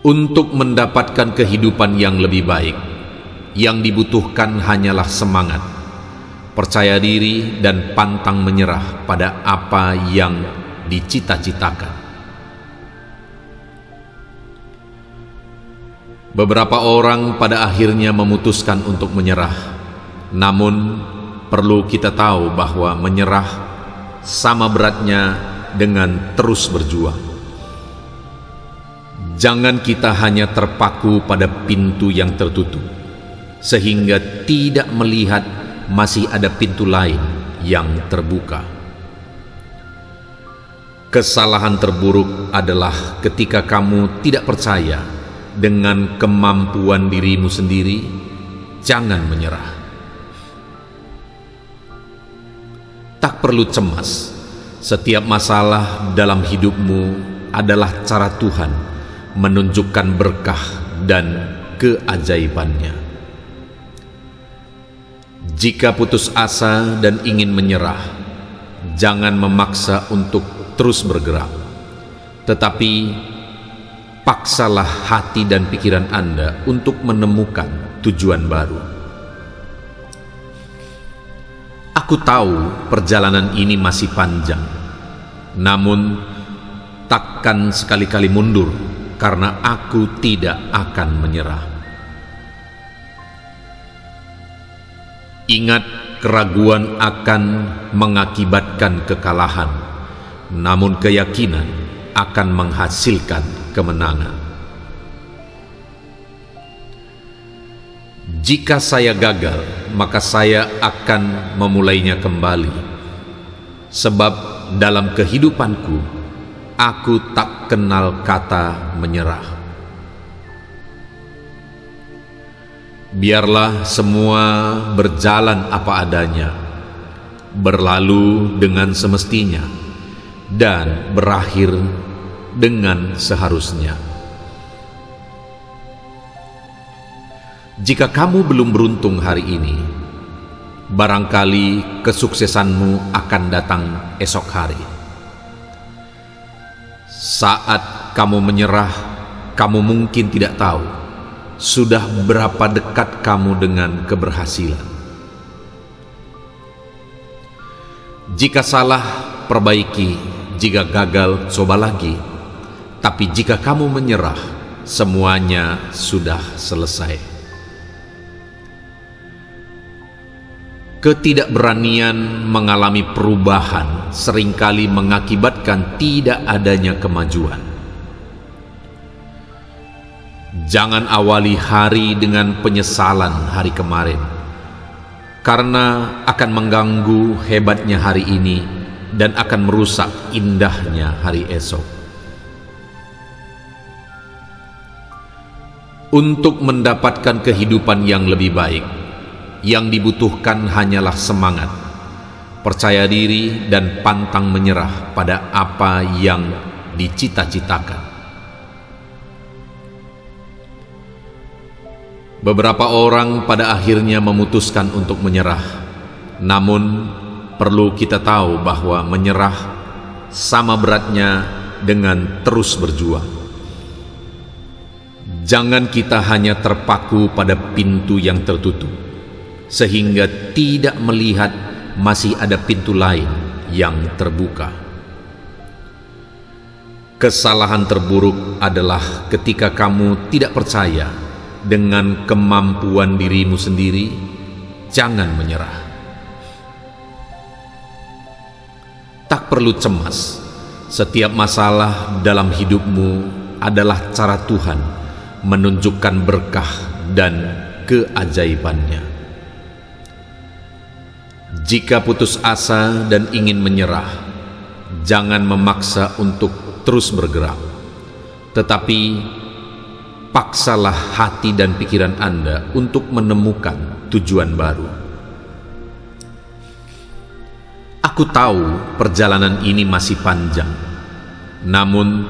Untuk mendapatkan kehidupan yang lebih baik, yang dibutuhkan hanyalah semangat, percaya diri, dan pantang menyerah pada apa yang dicita-citakan. Beberapa orang pada akhirnya memutuskan untuk menyerah, namun perlu kita tahu bahwa menyerah sama beratnya dengan terus berjuang. Jangan kita hanya terpaku pada pintu yang tertutup, sehingga tidak melihat masih ada pintu lain yang terbuka. Kesalahan terburuk adalah ketika kamu tidak percaya dengan kemampuan dirimu sendiri. Jangan menyerah. Tak perlu cemas. Setiap masalah dalam hidupmu adalah cara Tuhan menunjukkan berkah dan keajaibannya. Jika putus asa dan ingin menyerah, jangan memaksa untuk terus bergerak, tetapi paksalah hati dan pikiran Anda untuk menemukan tujuan baru. Aku tahu perjalanan ini masih panjang, namun takkan sekali-kali mundur karena aku tidak akan menyerah. Ingat, keraguan akan mengakibatkan kekalahan, namun keyakinan akan menghasilkan kemenangan. Jika saya gagal, maka saya akan memulainya kembali. Sebab dalam kehidupanku, aku tak kenal kata menyerah. Biarlah semua berjalan apa adanya, berlalu dengan semestinya, dan berakhir dengan seharusnya. Jika kamu belum beruntung hari ini, barangkali kesuksesanmu akan datang esok hari. Saat kamu menyerah, kamu mungkin tidak tahu sudah berapa dekat kamu dengan keberhasilan. Jika salah, perbaiki; jika gagal, coba lagi. Tapi jika kamu menyerah, semuanya sudah selesai. Ketidakberanian mengalami perubahan seringkali mengakibatkan tidak adanya kemajuan. Jangan awali hari dengan penyesalan hari kemarin, karena akan mengganggu hebatnya hari ini dan akan merusak indahnya hari esok. Untuk mendapatkan kehidupan yang lebih baik, yang dibutuhkan hanyalah semangat, percaya diri, dan pantang menyerah pada apa yang dicita-citakan. Beberapa orang pada akhirnya memutuskan untuk menyerah. Namun, perlu kita tahu bahwa menyerah sama beratnya dengan terus berjuang. Jangan kita hanya terpaku pada pintu yang tertutup, sehingga tidak melihat masih ada pintu lain yang terbuka. Kesalahan terburuk adalah ketika kamu tidak percaya dengan kemampuan dirimu sendiri. Jangan menyerah. Tak perlu cemas. Setiap masalah dalam hidupmu adalah cara Tuhan menunjukkan berkah dan keajaibannya. Jika putus asa dan ingin menyerah, jangan memaksa untuk terus bergerak, tetapi paksalah hati dan pikiran Anda untuk menemukan tujuan baru. Aku tahu perjalanan ini masih panjang, namun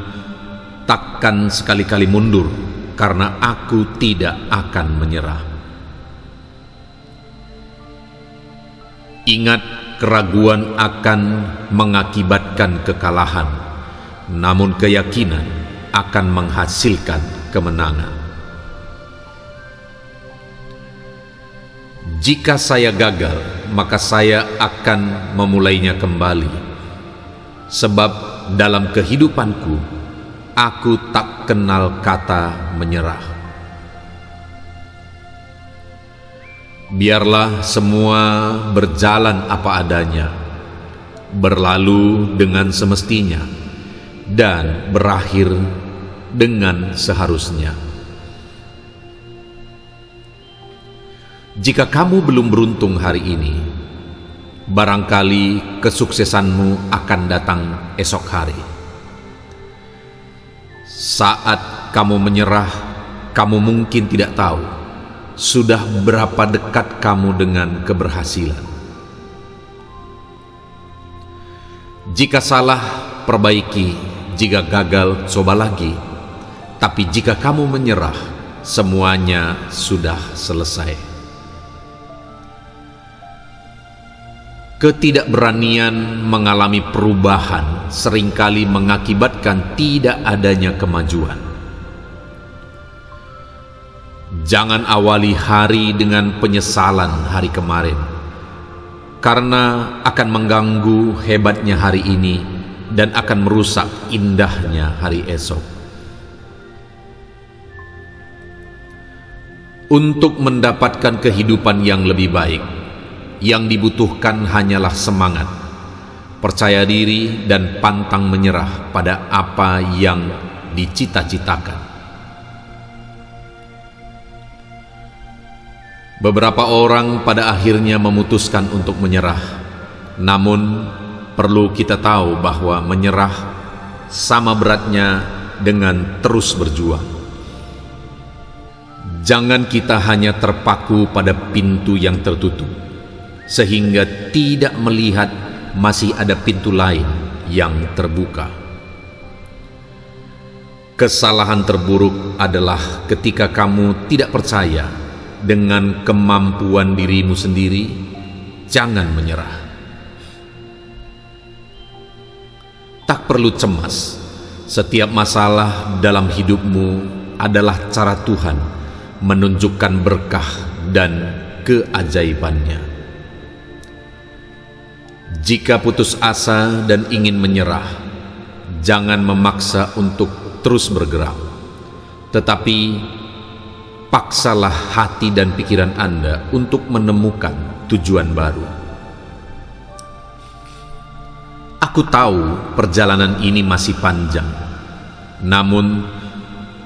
takkan sekali-kali mundur, karena aku tidak akan menyerah. Ingat, keraguan akan mengakibatkan kekalahan, namun keyakinan akan menghasilkan kemenangan. Jika saya gagal, maka saya akan memulainya kembali. Sebab dalam kehidupanku, aku tak kenal kata menyerah. Biarlah semua berjalan apa adanya, berlalu dengan semestinya, dan berakhir dengan seharusnya. Jika kamu belum beruntung hari ini, barangkali kesuksesanmu akan datang esok hari. Saat kamu menyerah, kamu mungkin tidak tahu sudah berapa dekat kamu dengan keberhasilan. Jika salah, perbaiki; jika gagal, coba lagi. Tapi jika kamu menyerah, semuanya sudah selesai. Ketidakberanian mengalami perubahan seringkali mengakibatkan tidak adanya kemajuan. Jangan awali hari dengan penyesalan hari kemarin, karena akan mengganggu hebatnya hari ini dan akan merusak indahnya hari esok. Untuk mendapatkan kehidupan yang lebih baik, yang dibutuhkan hanyalah semangat, percaya diri, dan pantang menyerah pada apa yang dicita-citakan. Beberapa orang pada akhirnya memutuskan untuk menyerah. Namun, perlu kita tahu bahwa menyerah sama beratnya dengan terus berjuang. Jangan kita hanya terpaku pada pintu yang tertutup, sehingga tidak melihat masih ada pintu lain yang terbuka. Kesalahan terburuk adalah ketika kamu tidak percaya dengan kemampuan dirimu sendiri. Jangan menyerah. Tak perlu cemas. Setiap masalah dalam hidupmu adalah cara Tuhan menunjukkan berkah dan keajaibannya. Jika putus asa dan ingin menyerah, jangan memaksa untuk terus bergerak, tetapi paksalah hati dan pikiran Anda untuk menemukan tujuan baru. Aku tahu perjalanan ini masih panjang, namun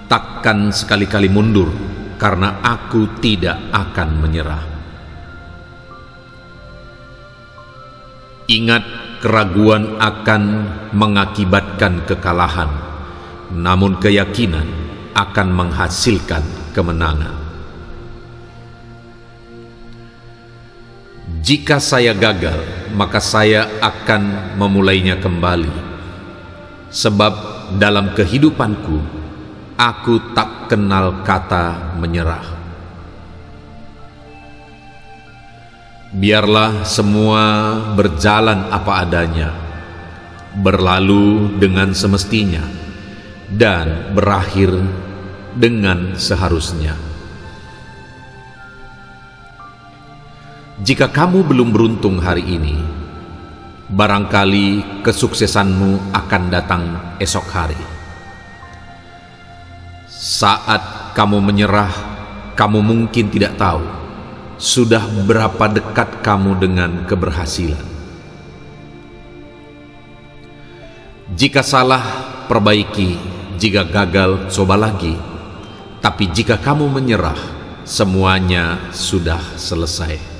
takkan sekali-kali mundur karena aku tidak akan menyerah. Ingat, keraguan akan mengakibatkan kekalahan, namun keyakinan akan menghasilkan kemenangan. Jika saya gagal, maka saya akan memulainya kembali. Sebab dalam kehidupanku, aku tak kenal kata menyerah. Biarlah semua berjalan apa adanya, berlalu dengan semestinya, dan berakhir dengan seharusnya. Jika kamu belum beruntung hari ini, barangkali kesuksesanmu akan datang esok hari. Saat kamu menyerah, kamu mungkin tidak tahu sudah berapa dekat kamu dengan keberhasilan. Jika salah, perbaiki. Jika gagal, coba lagi. Tapi jika kamu menyerah, semuanya sudah selesai.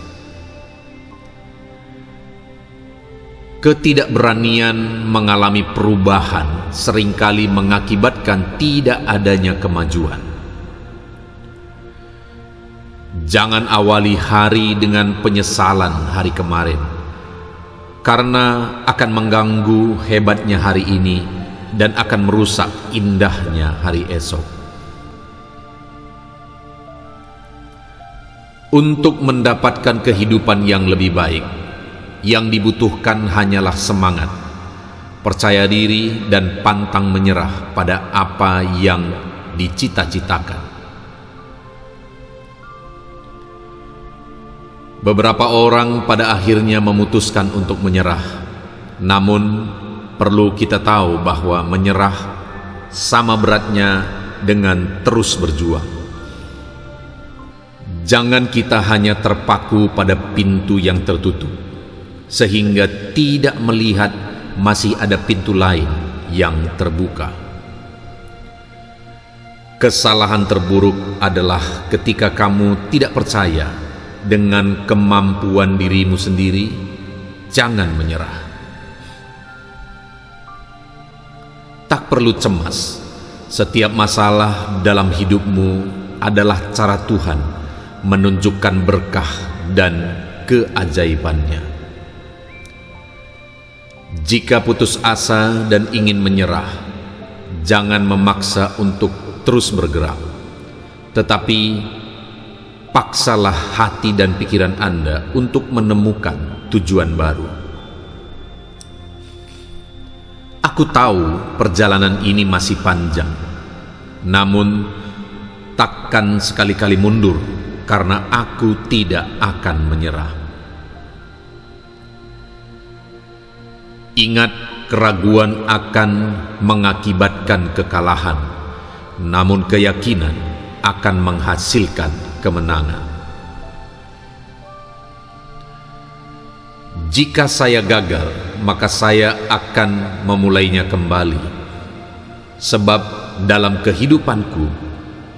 Ketidakberanian mengalami perubahan seringkali mengakibatkan tidak adanya kemajuan. Jangan awali hari dengan penyesalan hari kemarin, karena akan mengganggu hebatnya hari ini dan akan merusak indahnya hari esok. Untuk mendapatkan kehidupan yang lebih baik, yang dibutuhkan hanyalah semangat, percaya diri, dan pantang menyerah pada apa yang dicita-citakan. Beberapa orang pada akhirnya memutuskan untuk menyerah, namun perlu kita tahu bahwa menyerah sama beratnya dengan terus berjuang. Jangan kita hanya terpaku pada pintu yang tertutup, sehingga tidak melihat masih ada pintu lain yang terbuka. Kesalahan terburuk adalah ketika kamu tidak percaya dengan kemampuan dirimu sendiri. Jangan menyerah. Tak perlu cemas. Setiap masalah dalam hidupmu adalah cara Tuhan menunjukkan berkah dan keajaibannya. Jika putus asa dan ingin menyerah, jangan memaksa untuk terus bergerak, tetapi paksalah hati dan pikiran Anda untuk menemukan tujuan baru. Aku tahu perjalanan ini masih panjang, namun takkan sekali-kali mundur karena aku tidak akan menyerah. Ingat, keraguan akan mengakibatkan kekalahan, namun keyakinan akan menghasilkan kemenangan. Jika saya gagal, maka saya akan memulainya kembali. Sebab dalam kehidupanku,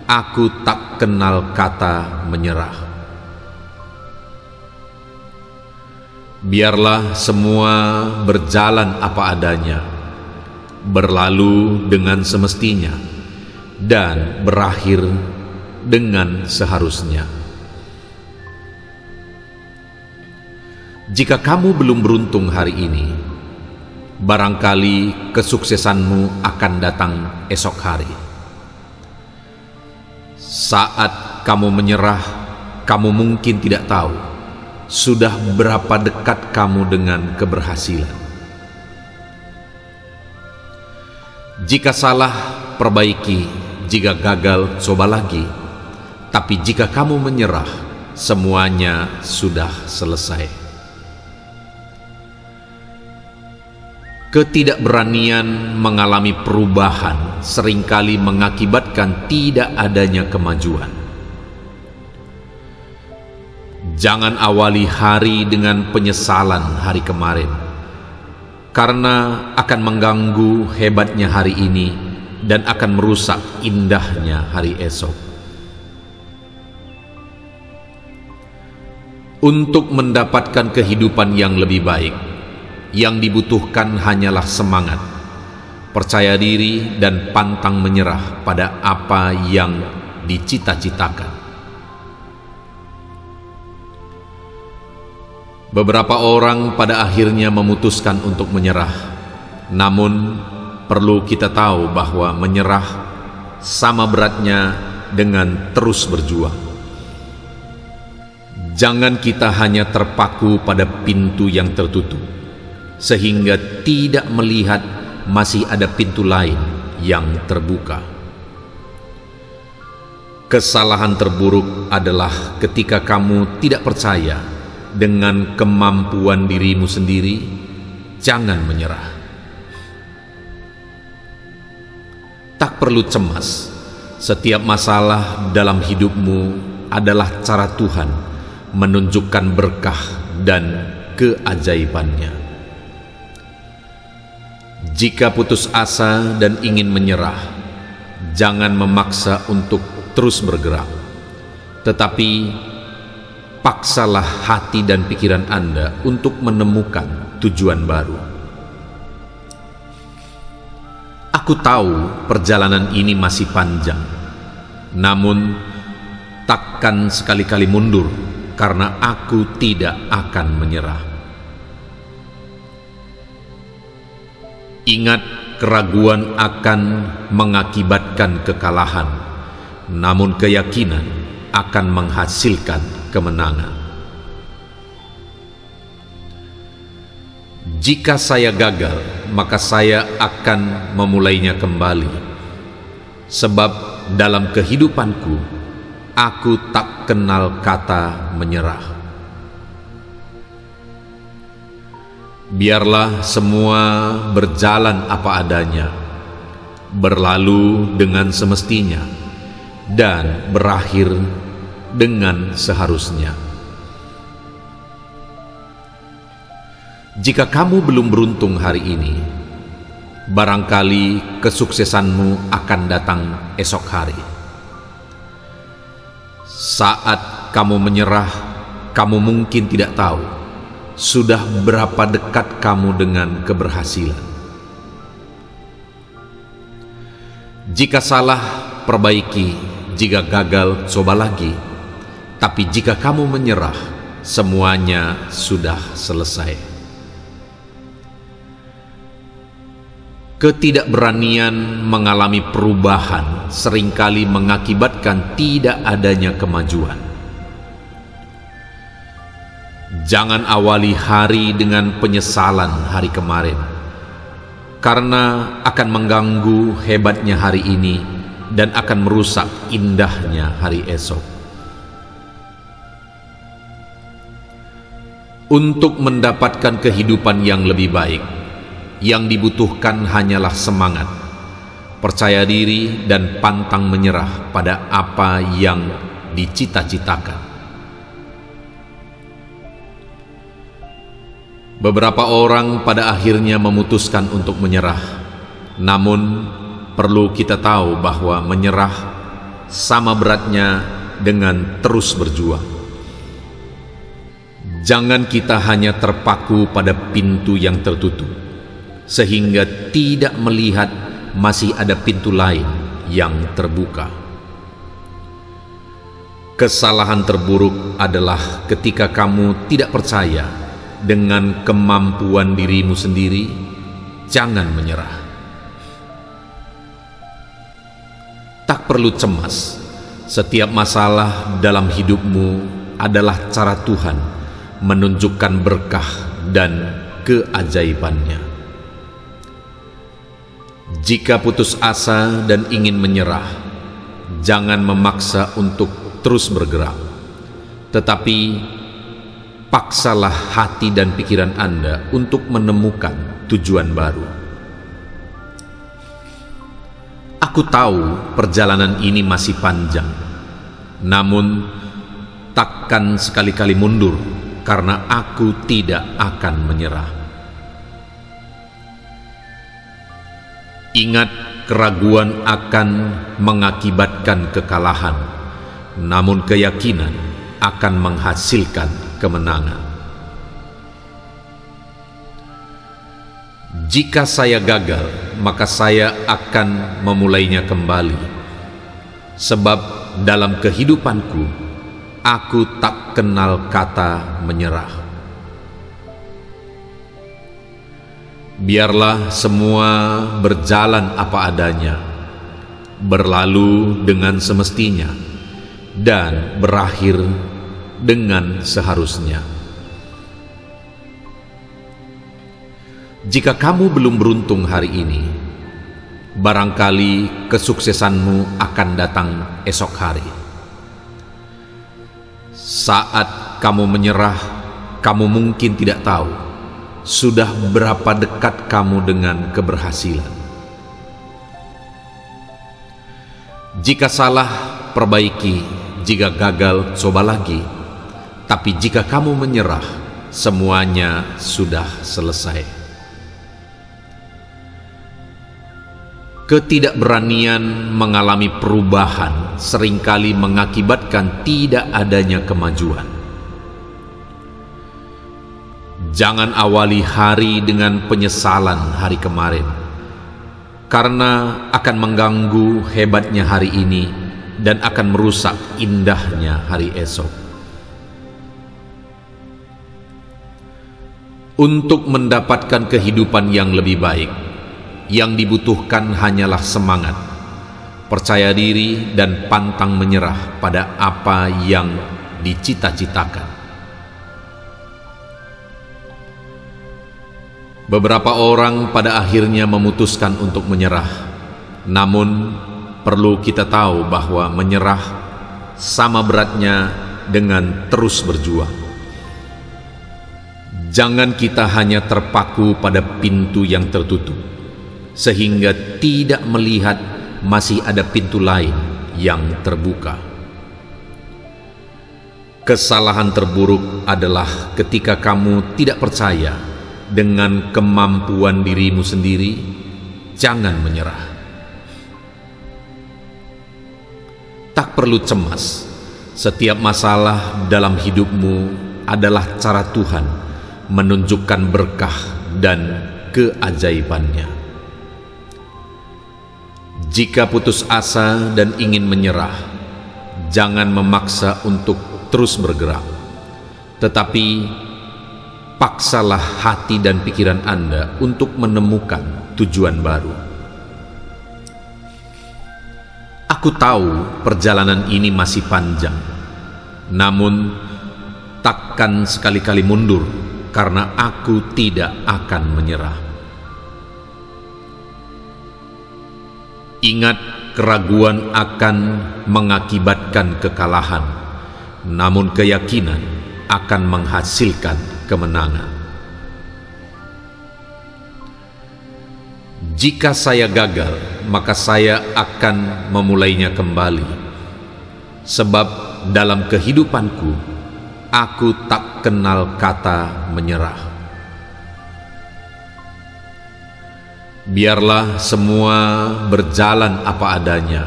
aku tak kenal kata menyerah. Biarlah semua berjalan apa adanya, berlalu dengan semestinya, dan berakhir dengan seharusnya. Jika kamu belum beruntung hari ini, barangkali kesuksesanmu akan datang esok hari. Saat kamu menyerah, kamu mungkin tidak tahu sudah berapa dekat kamu dengan keberhasilan. Jika salah, perbaiki. Jika gagal, coba lagi. Tapi jika kamu menyerah, semuanya sudah selesai. Ketidakberanian mengalami perubahan seringkali mengakibatkan tidak adanya kemajuan. Jangan awali hari dengan penyesalan hari kemarin, karena akan mengganggu hebatnya hari ini dan akan merusak indahnya hari esok. Untuk mendapatkan kehidupan yang lebih baik, yang dibutuhkan hanyalah semangat, percaya diri, dan pantang menyerah pada apa yang dicita-citakan. Beberapa orang pada akhirnya memutuskan untuk menyerah, namun perlu kita tahu bahwa menyerah sama beratnya dengan terus berjuang. Jangan kita hanya terpaku pada pintu yang tertutup, sehingga tidak melihat masih ada pintu lain yang terbuka. Kesalahan terburuk adalah ketika kamu tidak percaya dengan kemampuan dirimu sendiri. Jangan menyerah. Tak perlu cemas. Setiap masalah dalam hidupmu adalah cara Tuhan menunjukkan berkah dan keajaibannya. Jika putus asa dan ingin menyerah, jangan memaksa untuk terus bergerak, tetapi paksalah hati dan pikiran Anda untuk menemukan tujuan baru. Aku tahu perjalanan ini masih panjang, namun takkan sekali-kali mundur, karena aku tidak akan menyerah. Ingat, keraguan akan mengakibatkan kekalahan, namun keyakinan akan menghasilkan kemenangan. Jika saya gagal, maka saya akan memulainya kembali. Sebab dalam kehidupanku, aku tak kenal kata menyerah. Biarlah semua berjalan apa adanya, berlalu dengan semestinya, dan berakhir dengan seharusnya. Jika kamu belum beruntung hari ini, barangkali kesuksesanmu akan datang esok hari. Saat kamu menyerah, kamu mungkin tidak tahu sudah berapa dekat kamu dengan keberhasilan. Jika salah, perbaiki. Jika gagal, coba lagi. Tapi jika kamu menyerah, semuanya sudah selesai. Ketidakberanian mengalami perubahan seringkali mengakibatkan tidak adanya kemajuan. Jangan awali hari dengan penyesalan hari kemarin, karena akan mengganggu hebatnya hari ini dan akan merusak indahnya hari esok. Untuk mendapatkan kehidupan yang lebih baik, yang dibutuhkan hanyalah semangat, percaya diri, dan pantang menyerah pada apa yang dicita-citakan. Beberapa orang pada akhirnya memutuskan untuk menyerah, namun perlu kita tahu bahwa menyerah sama beratnya dengan terus berjuang. Jangan kita hanya terpaku pada pintu yang tertutup, sehingga tidak melihat masih ada pintu lain yang terbuka. Kesalahan terburuk adalah ketika kamu tidak percaya dengan kemampuan dirimu sendiri. Jangan menyerah. Tak perlu cemas. Setiap masalah dalam hidupmu adalah cara Tuhan menunjukkan berkah dan keajaibannya. Jika putus asa dan ingin menyerah, jangan memaksa untuk terus bergerak, tetapi paksalah hati dan pikiran Anda untuk menemukan tujuan baru. Aku tahu perjalanan ini masih panjang, namun takkan sekali-kali mundur karena aku tidak akan menyerah. Ingat, keraguan akan mengakibatkan kekalahan, namun keyakinan akan menghasilkan kemenangan. Jika saya gagal, maka saya akan memulainya kembali. Sebab dalam kehidupanku, aku tak kenal kata menyerah. Biarlah semua berjalan apa adanya, berlalu dengan semestinya, dan berakhir dengan seharusnya. Jika kamu belum beruntung hari ini, barangkali kesuksesanmu akan datang esok hari. Saat kamu menyerah, kamu mungkin tidak tahu sudah berapa dekat kamu dengan keberhasilan. Jika salah, perbaiki. Jika gagal, coba lagi. Tapi jika kamu menyerah, semuanya sudah selesai. Ketidakberanian mengalami perubahan seringkali mengakibatkan tidak adanya kemajuan. Jangan awali hari dengan penyesalan hari kemarin, karena akan mengganggu hebatnya hari ini dan akan merusak indahnya hari esok. Untuk mendapatkan kehidupan yang lebih baik, yang dibutuhkan hanyalah semangat, percaya diri, dan pantang menyerah pada apa yang dicita-citakan. Beberapa orang pada akhirnya memutuskan untuk menyerah, namun perlu kita tahu bahwa menyerah sama beratnya dengan terus berjuang. Jangan kita hanya terpaku pada pintu yang tertutup, sehingga tidak melihat masih ada pintu lain yang terbuka. Kesalahan terburuk adalah ketika kamu tidak percaya dengan kemampuan dirimu sendiri. Jangan menyerah. Tak perlu cemas. Setiap masalah dalam hidupmu adalah cara Tuhan menunjukkan berkah dan keajaibannya. Jika putus asa dan ingin menyerah, jangan memaksa untuk terus bergerak, tetapi paksalah hati dan pikiran Anda untuk menemukan tujuan baru. Aku tahu perjalanan ini masih panjang, namun takkan sekali-kali mundur karena aku tidak akan menyerah. Ingat, keraguan akan mengakibatkan kekalahan, namun keyakinan akan menghasilkan kemenangan. Jika saya gagal, maka saya akan memulainya kembali. Sebab dalam kehidupanku, aku tak kenal kata menyerah. Biarlah semua berjalan apa adanya,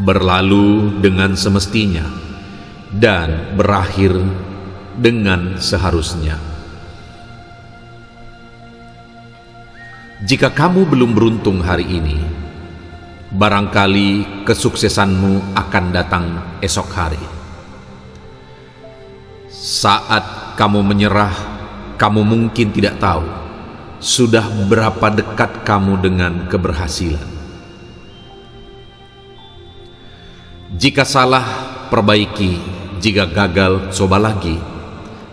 berlalu dengan semestinya, dan berakhir dengan seharusnya. Jika kamu belum beruntung hari ini, barangkali kesuksesanmu akan datang esok hari. Saat kamu menyerah, kamu mungkin tidak tahu sudah berapa dekat kamu dengan keberhasilan. Jika salah, perbaiki. Jika gagal, coba lagi.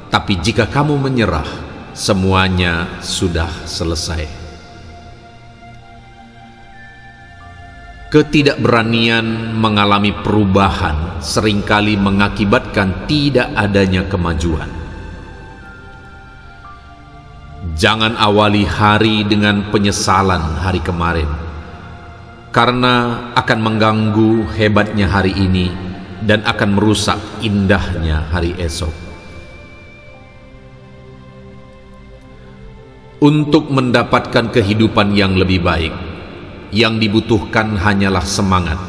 Tapi jika kamu menyerah, semuanya sudah selesai. Ketidakberanian mengalami perubahan seringkali mengakibatkan tidak adanya kemajuan. Jangan awali hari dengan penyesalan hari kemarin, karena akan mengganggu hebatnya hari ini dan akan merusak indahnya hari esok. Untuk mendapatkan kehidupan yang lebih baik, yang dibutuhkan hanyalah semangat,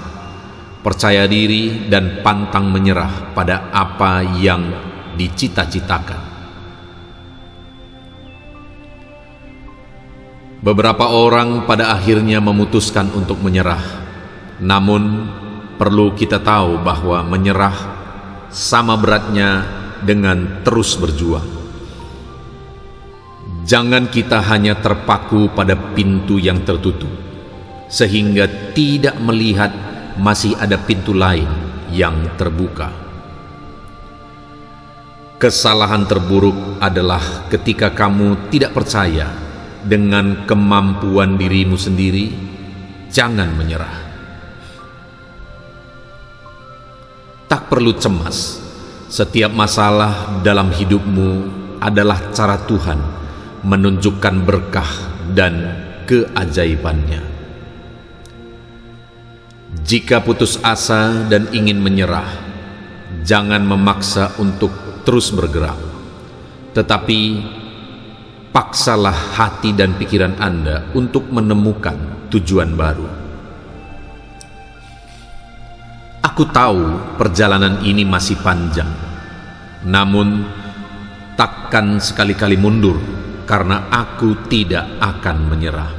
percaya diri, dan pantang menyerah pada apa yang dicita-citakan. Beberapa orang pada akhirnya memutuskan untuk menyerah, namun perlu kita tahu bahwa menyerah sama beratnya dengan terus berjuang. Jangan kita hanya terpaku pada pintu yang tertutup, sehingga tidak melihat masih ada pintu lain yang terbuka. Kesalahan terburuk adalah ketika kamu tidak percaya dengan kemampuan dirimu sendiri. Jangan menyerah. Tak perlu cemas. Setiap masalah dalam hidupmu adalah cara Tuhan menunjukkan berkah dan keajaibannya. Jika putus asa dan ingin menyerah, jangan memaksa untuk terus bergerak, tetapi paksalah hati dan pikiran Anda untuk menemukan tujuan baru. Aku tahu perjalanan ini masih panjang, namun takkan sekali-kali mundur, karena aku tidak akan menyerah.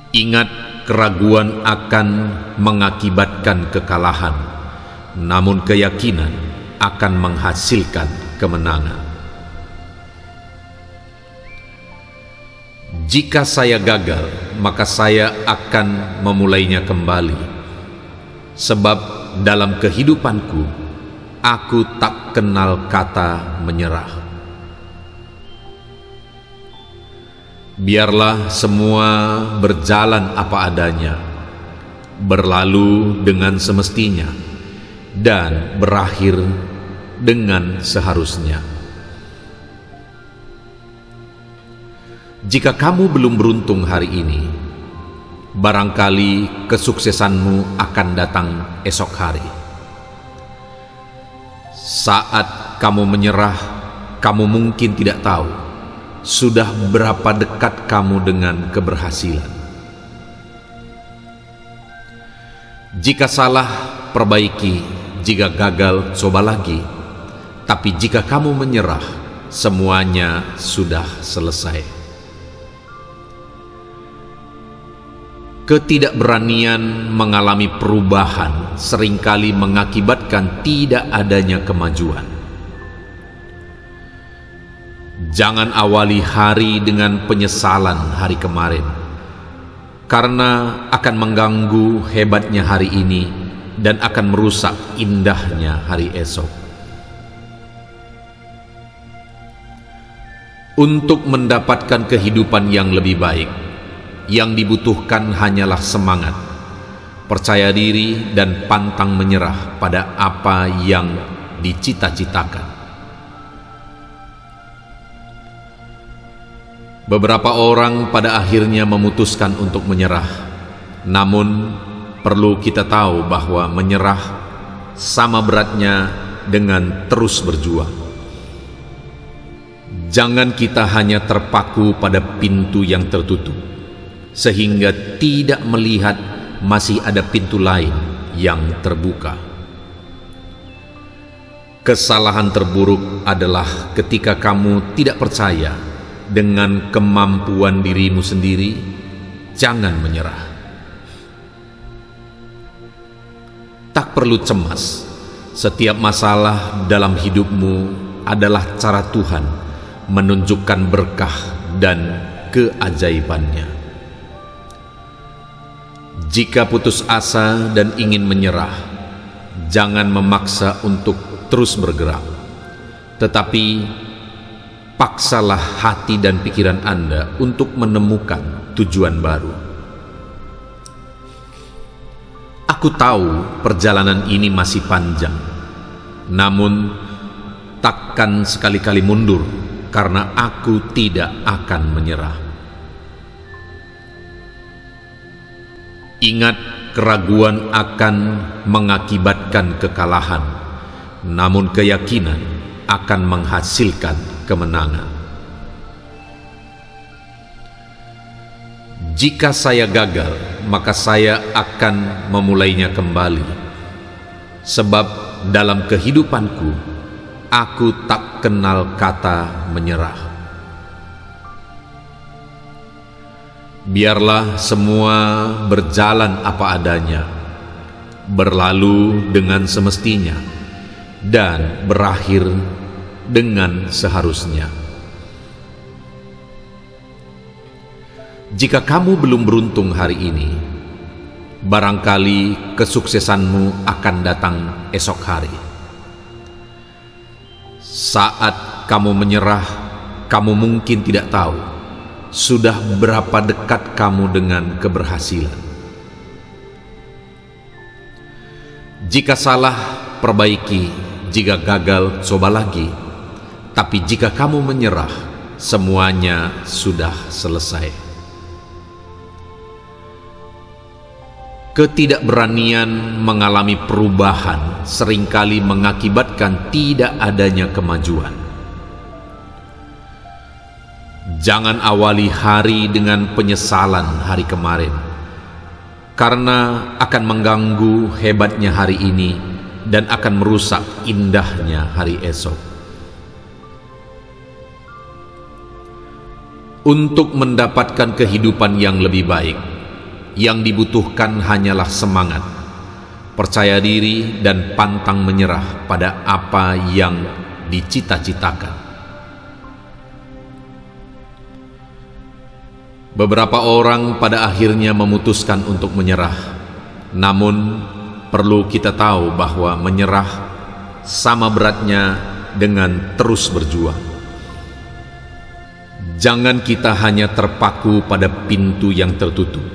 Ingat, keraguan akan mengakibatkan kekalahan, namun keyakinan akan menghasilkan kemenangan. Jika saya gagal, maka saya akan memulainya kembali. Sebab dalam kehidupanku, aku tak kenal kata menyerah. Biarlah semua berjalan apa adanya, berlalu dengan semestinya, dan berakhir dengan seharusnya. Jika kamu belum beruntung hari ini, barangkali kesuksesanmu akan datang esok hari. Saat kamu menyerah, kamu mungkin tidak tahu sudah berapa dekat kamu dengan keberhasilan. Jika salah, perbaiki. Jika gagal, coba lagi. Tapi jika kamu menyerah, semuanya sudah selesai. Ketidakberanian mengalami perubahan seringkali mengakibatkan tidak adanya kemajuan. Jangan awali hari dengan penyesalan hari kemarin, karena akan mengganggu hebatnya hari ini dan akan merusak indahnya hari esok. Untuk mendapatkan kehidupan yang lebih baik, yang dibutuhkan hanyalah semangat, percaya diri, dan pantang menyerah pada apa yang dicita-citakan. Beberapa orang pada akhirnya memutuskan untuk menyerah, namun perlu kita tahu bahwa menyerah sama beratnya dengan terus berjuang. Jangan kita hanya terpaku pada pintu yang tertutup, sehingga tidak melihat masih ada pintu lain yang terbuka. Kesalahan terburuk adalah ketika kamu tidak percaya dengan kemampuan dirimu sendiri. Jangan menyerah. Tak perlu cemas. Setiap masalah dalam hidupmu adalah cara Tuhan menunjukkan berkah dan keajaibannya. Jika putus asa dan ingin menyerah, jangan memaksa untuk terus bergerak, tetapi paksalah hati dan pikiran Anda untuk menemukan tujuan baru. Aku tahu perjalanan ini masih panjang, namun takkan sekali-kali mundur, karena aku tidak akan menyerah. Ingat, keraguan akan mengakibatkan kekalahan, namun keyakinan akan menghasilkan kemenangan. Jika saya gagal, maka saya akan memulainya kembali. Sebab dalam kehidupanku, aku tak kenal kata menyerah. Biarlah semua berjalan apa adanya, berlalu dengan semestinya, dan berakhir dengan seharusnya. Jika kamu belum beruntung hari ini, barangkali kesuksesanmu akan datang esok hari. Saat kamu menyerah, kamu mungkin tidak tahu sudah berapa dekat kamu dengan keberhasilan. Jika salah, perbaiki. Jika gagal, coba lagi. Tapi jika kamu menyerah, semuanya sudah selesai. Ketidakberanian mengalami perubahan seringkali mengakibatkan tidak adanya kemajuan. Jangan awali hari dengan penyesalan hari kemarin, karena akan mengganggu hebatnya hari ini dan akan merusak indahnya hari esok. Untuk mendapatkan kehidupan yang lebih baik, yang dibutuhkan hanyalah semangat, percaya diri, dan pantang menyerah pada apa yang dicita-citakan. Beberapa orang pada akhirnya memutuskan untuk menyerah. Namun, perlu kita tahu bahwa menyerah sama beratnya dengan terus berjuang. Jangan kita hanya terpaku pada pintu yang tertutup,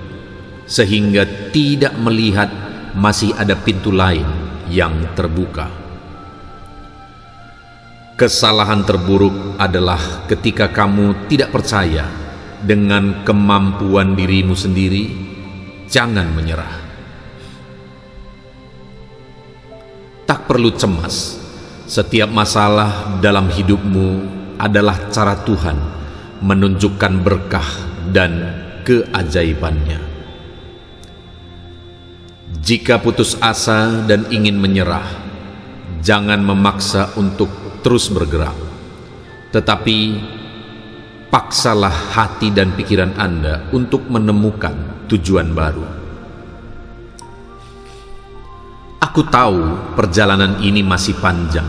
sehingga tidak melihat masih ada pintu lain yang terbuka. Kesalahan terburuk adalah ketika kamu tidak percaya dengan kemampuan dirimu sendiri. Jangan menyerah. Tak perlu cemas. Setiap masalah dalam hidupmu adalah cara Tuhan menunjukkan berkah dan keajaibannya. Jika putus asa dan ingin menyerah, jangan memaksa untuk terus bergerak, tetapi paksalah hati dan pikiran Anda untuk menemukan tujuan baru. Aku tahu perjalanan ini masih panjang,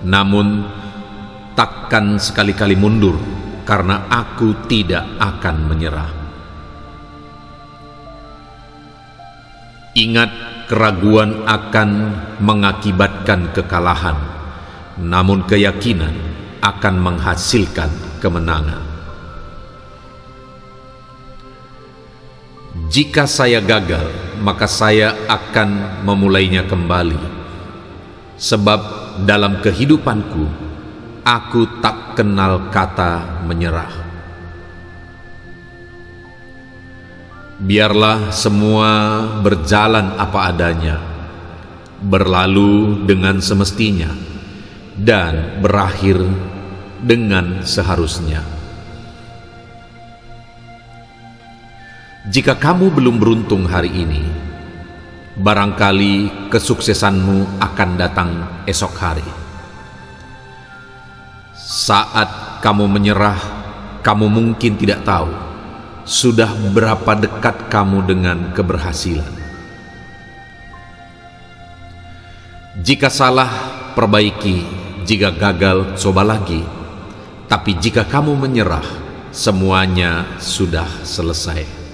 namun takkan sekali-kali mundur, karena aku tidak akan menyerah. Ingat, keraguan akan mengakibatkan kekalahan, namun keyakinan akan menghasilkan kemenangan. Jika saya gagal, maka saya akan memulainya kembali. Sebab dalam kehidupanku, aku tak kenal kata menyerah. Biarlah semua berjalan apa adanya, berlalu dengan semestinya, dan berakhir dengan seharusnya. Jika kamu belum beruntung hari ini, barangkali kesuksesanmu akan datang esok hari. Saat kamu menyerah, kamu mungkin tidak tahu sudah berapa dekat kamu dengan keberhasilan. Jika salah, perbaiki. Jika gagal, coba lagi. Tapi jika kamu menyerah, semuanya sudah selesai.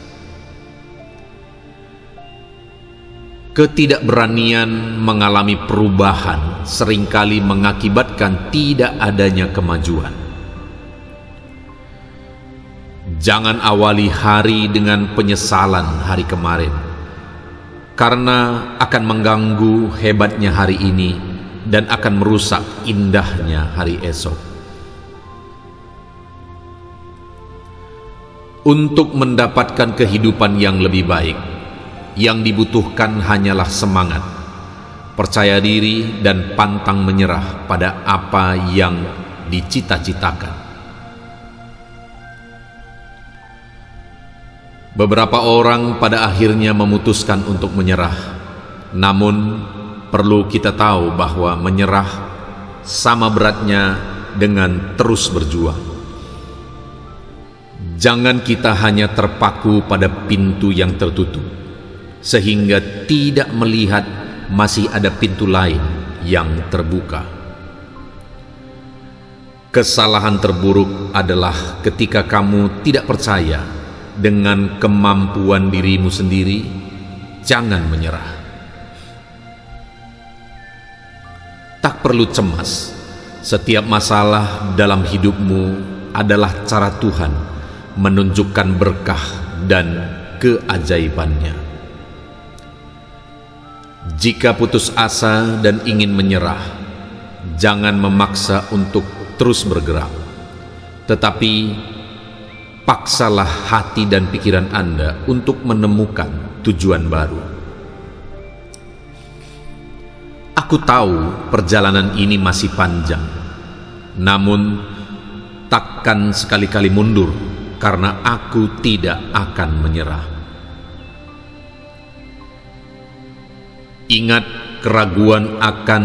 Ketidakberanian mengalami perubahan seringkali mengakibatkan tidak adanya kemajuan. Jangan awali hari dengan penyesalan hari kemarin, karena akan mengganggu hebatnya hari ini dan akan merusak indahnya hari esok. Untuk mendapatkan kehidupan yang lebih baik, yang dibutuhkan hanyalah semangat, percaya diri, dan pantang menyerah pada apa yang dicita-citakan. Beberapa orang pada akhirnya memutuskan untuk menyerah, namun perlu kita tahu bahwa menyerah sama beratnya dengan terus berjuang. Jangan kita hanya terpaku pada pintu yang tertutup, sehingga tidak melihat masih ada pintu lain yang terbuka. Kesalahan terburuk adalah ketika kamu tidak percaya dengan kemampuan dirimu sendiri. Jangan menyerah. Tak perlu cemas. Setiap masalah dalam hidupmu adalah cara Tuhan menunjukkan berkah dan keajaibannya. Jika putus asa dan ingin menyerah, jangan memaksa untuk terus bergerak, tetapi paksalah hati dan pikiran Anda untuk menemukan tujuan baru. Aku tahu perjalanan ini masih panjang, namun takkan sekali-kali mundur karena aku tidak akan menyerah. Ingat, keraguan akan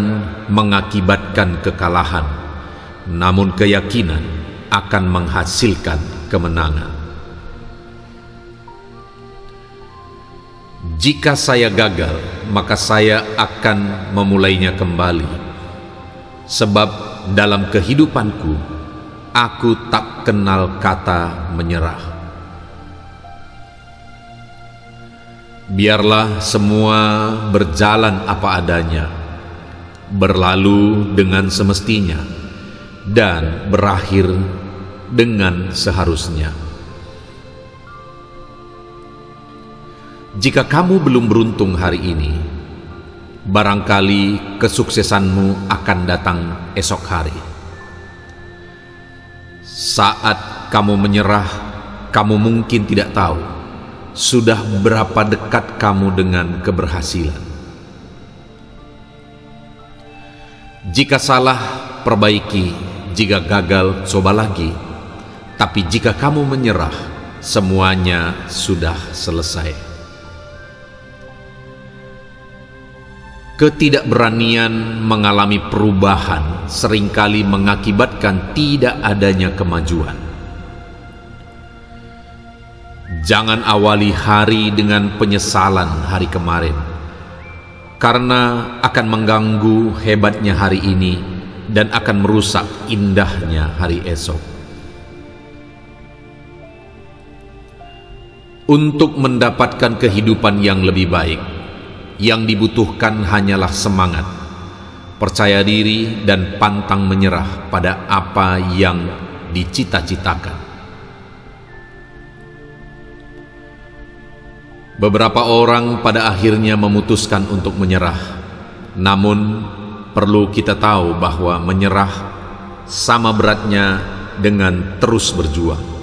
mengakibatkan kekalahan, namun keyakinan akan menghasilkan kemenangan. Jika saya gagal, maka saya akan memulainya kembali. Sebab dalam kehidupanku, aku tak kenal kata menyerah. Biarlah semua berjalan apa adanya, berlalu dengan semestinya, dan berakhir dengan seharusnya. Jika kamu belum beruntung hari ini, barangkali kesuksesanmu akan datang esok hari. Saat kamu menyerah, kamu mungkin tidak tahu sudah berapa dekat kamu dengan keberhasilan. Jika salah, perbaiki. Jika gagal, coba lagi. Tapi jika kamu menyerah, semuanya sudah selesai. Ketidakberanian mengalami perubahan seringkali mengakibatkan tidak adanya kemajuan. Jangan awali hari dengan penyesalan hari kemarin, karena akan mengganggu hebatnya hari ini dan akan merusak indahnya hari esok. Untuk mendapatkan kehidupan yang lebih baik, yang dibutuhkan hanyalah semangat, percaya diri, dan pantang menyerah pada apa yang dicita-citakan. Beberapa orang pada akhirnya memutuskan untuk menyerah, namun perlu kita tahu bahwa menyerah sama beratnya dengan terus berjuang.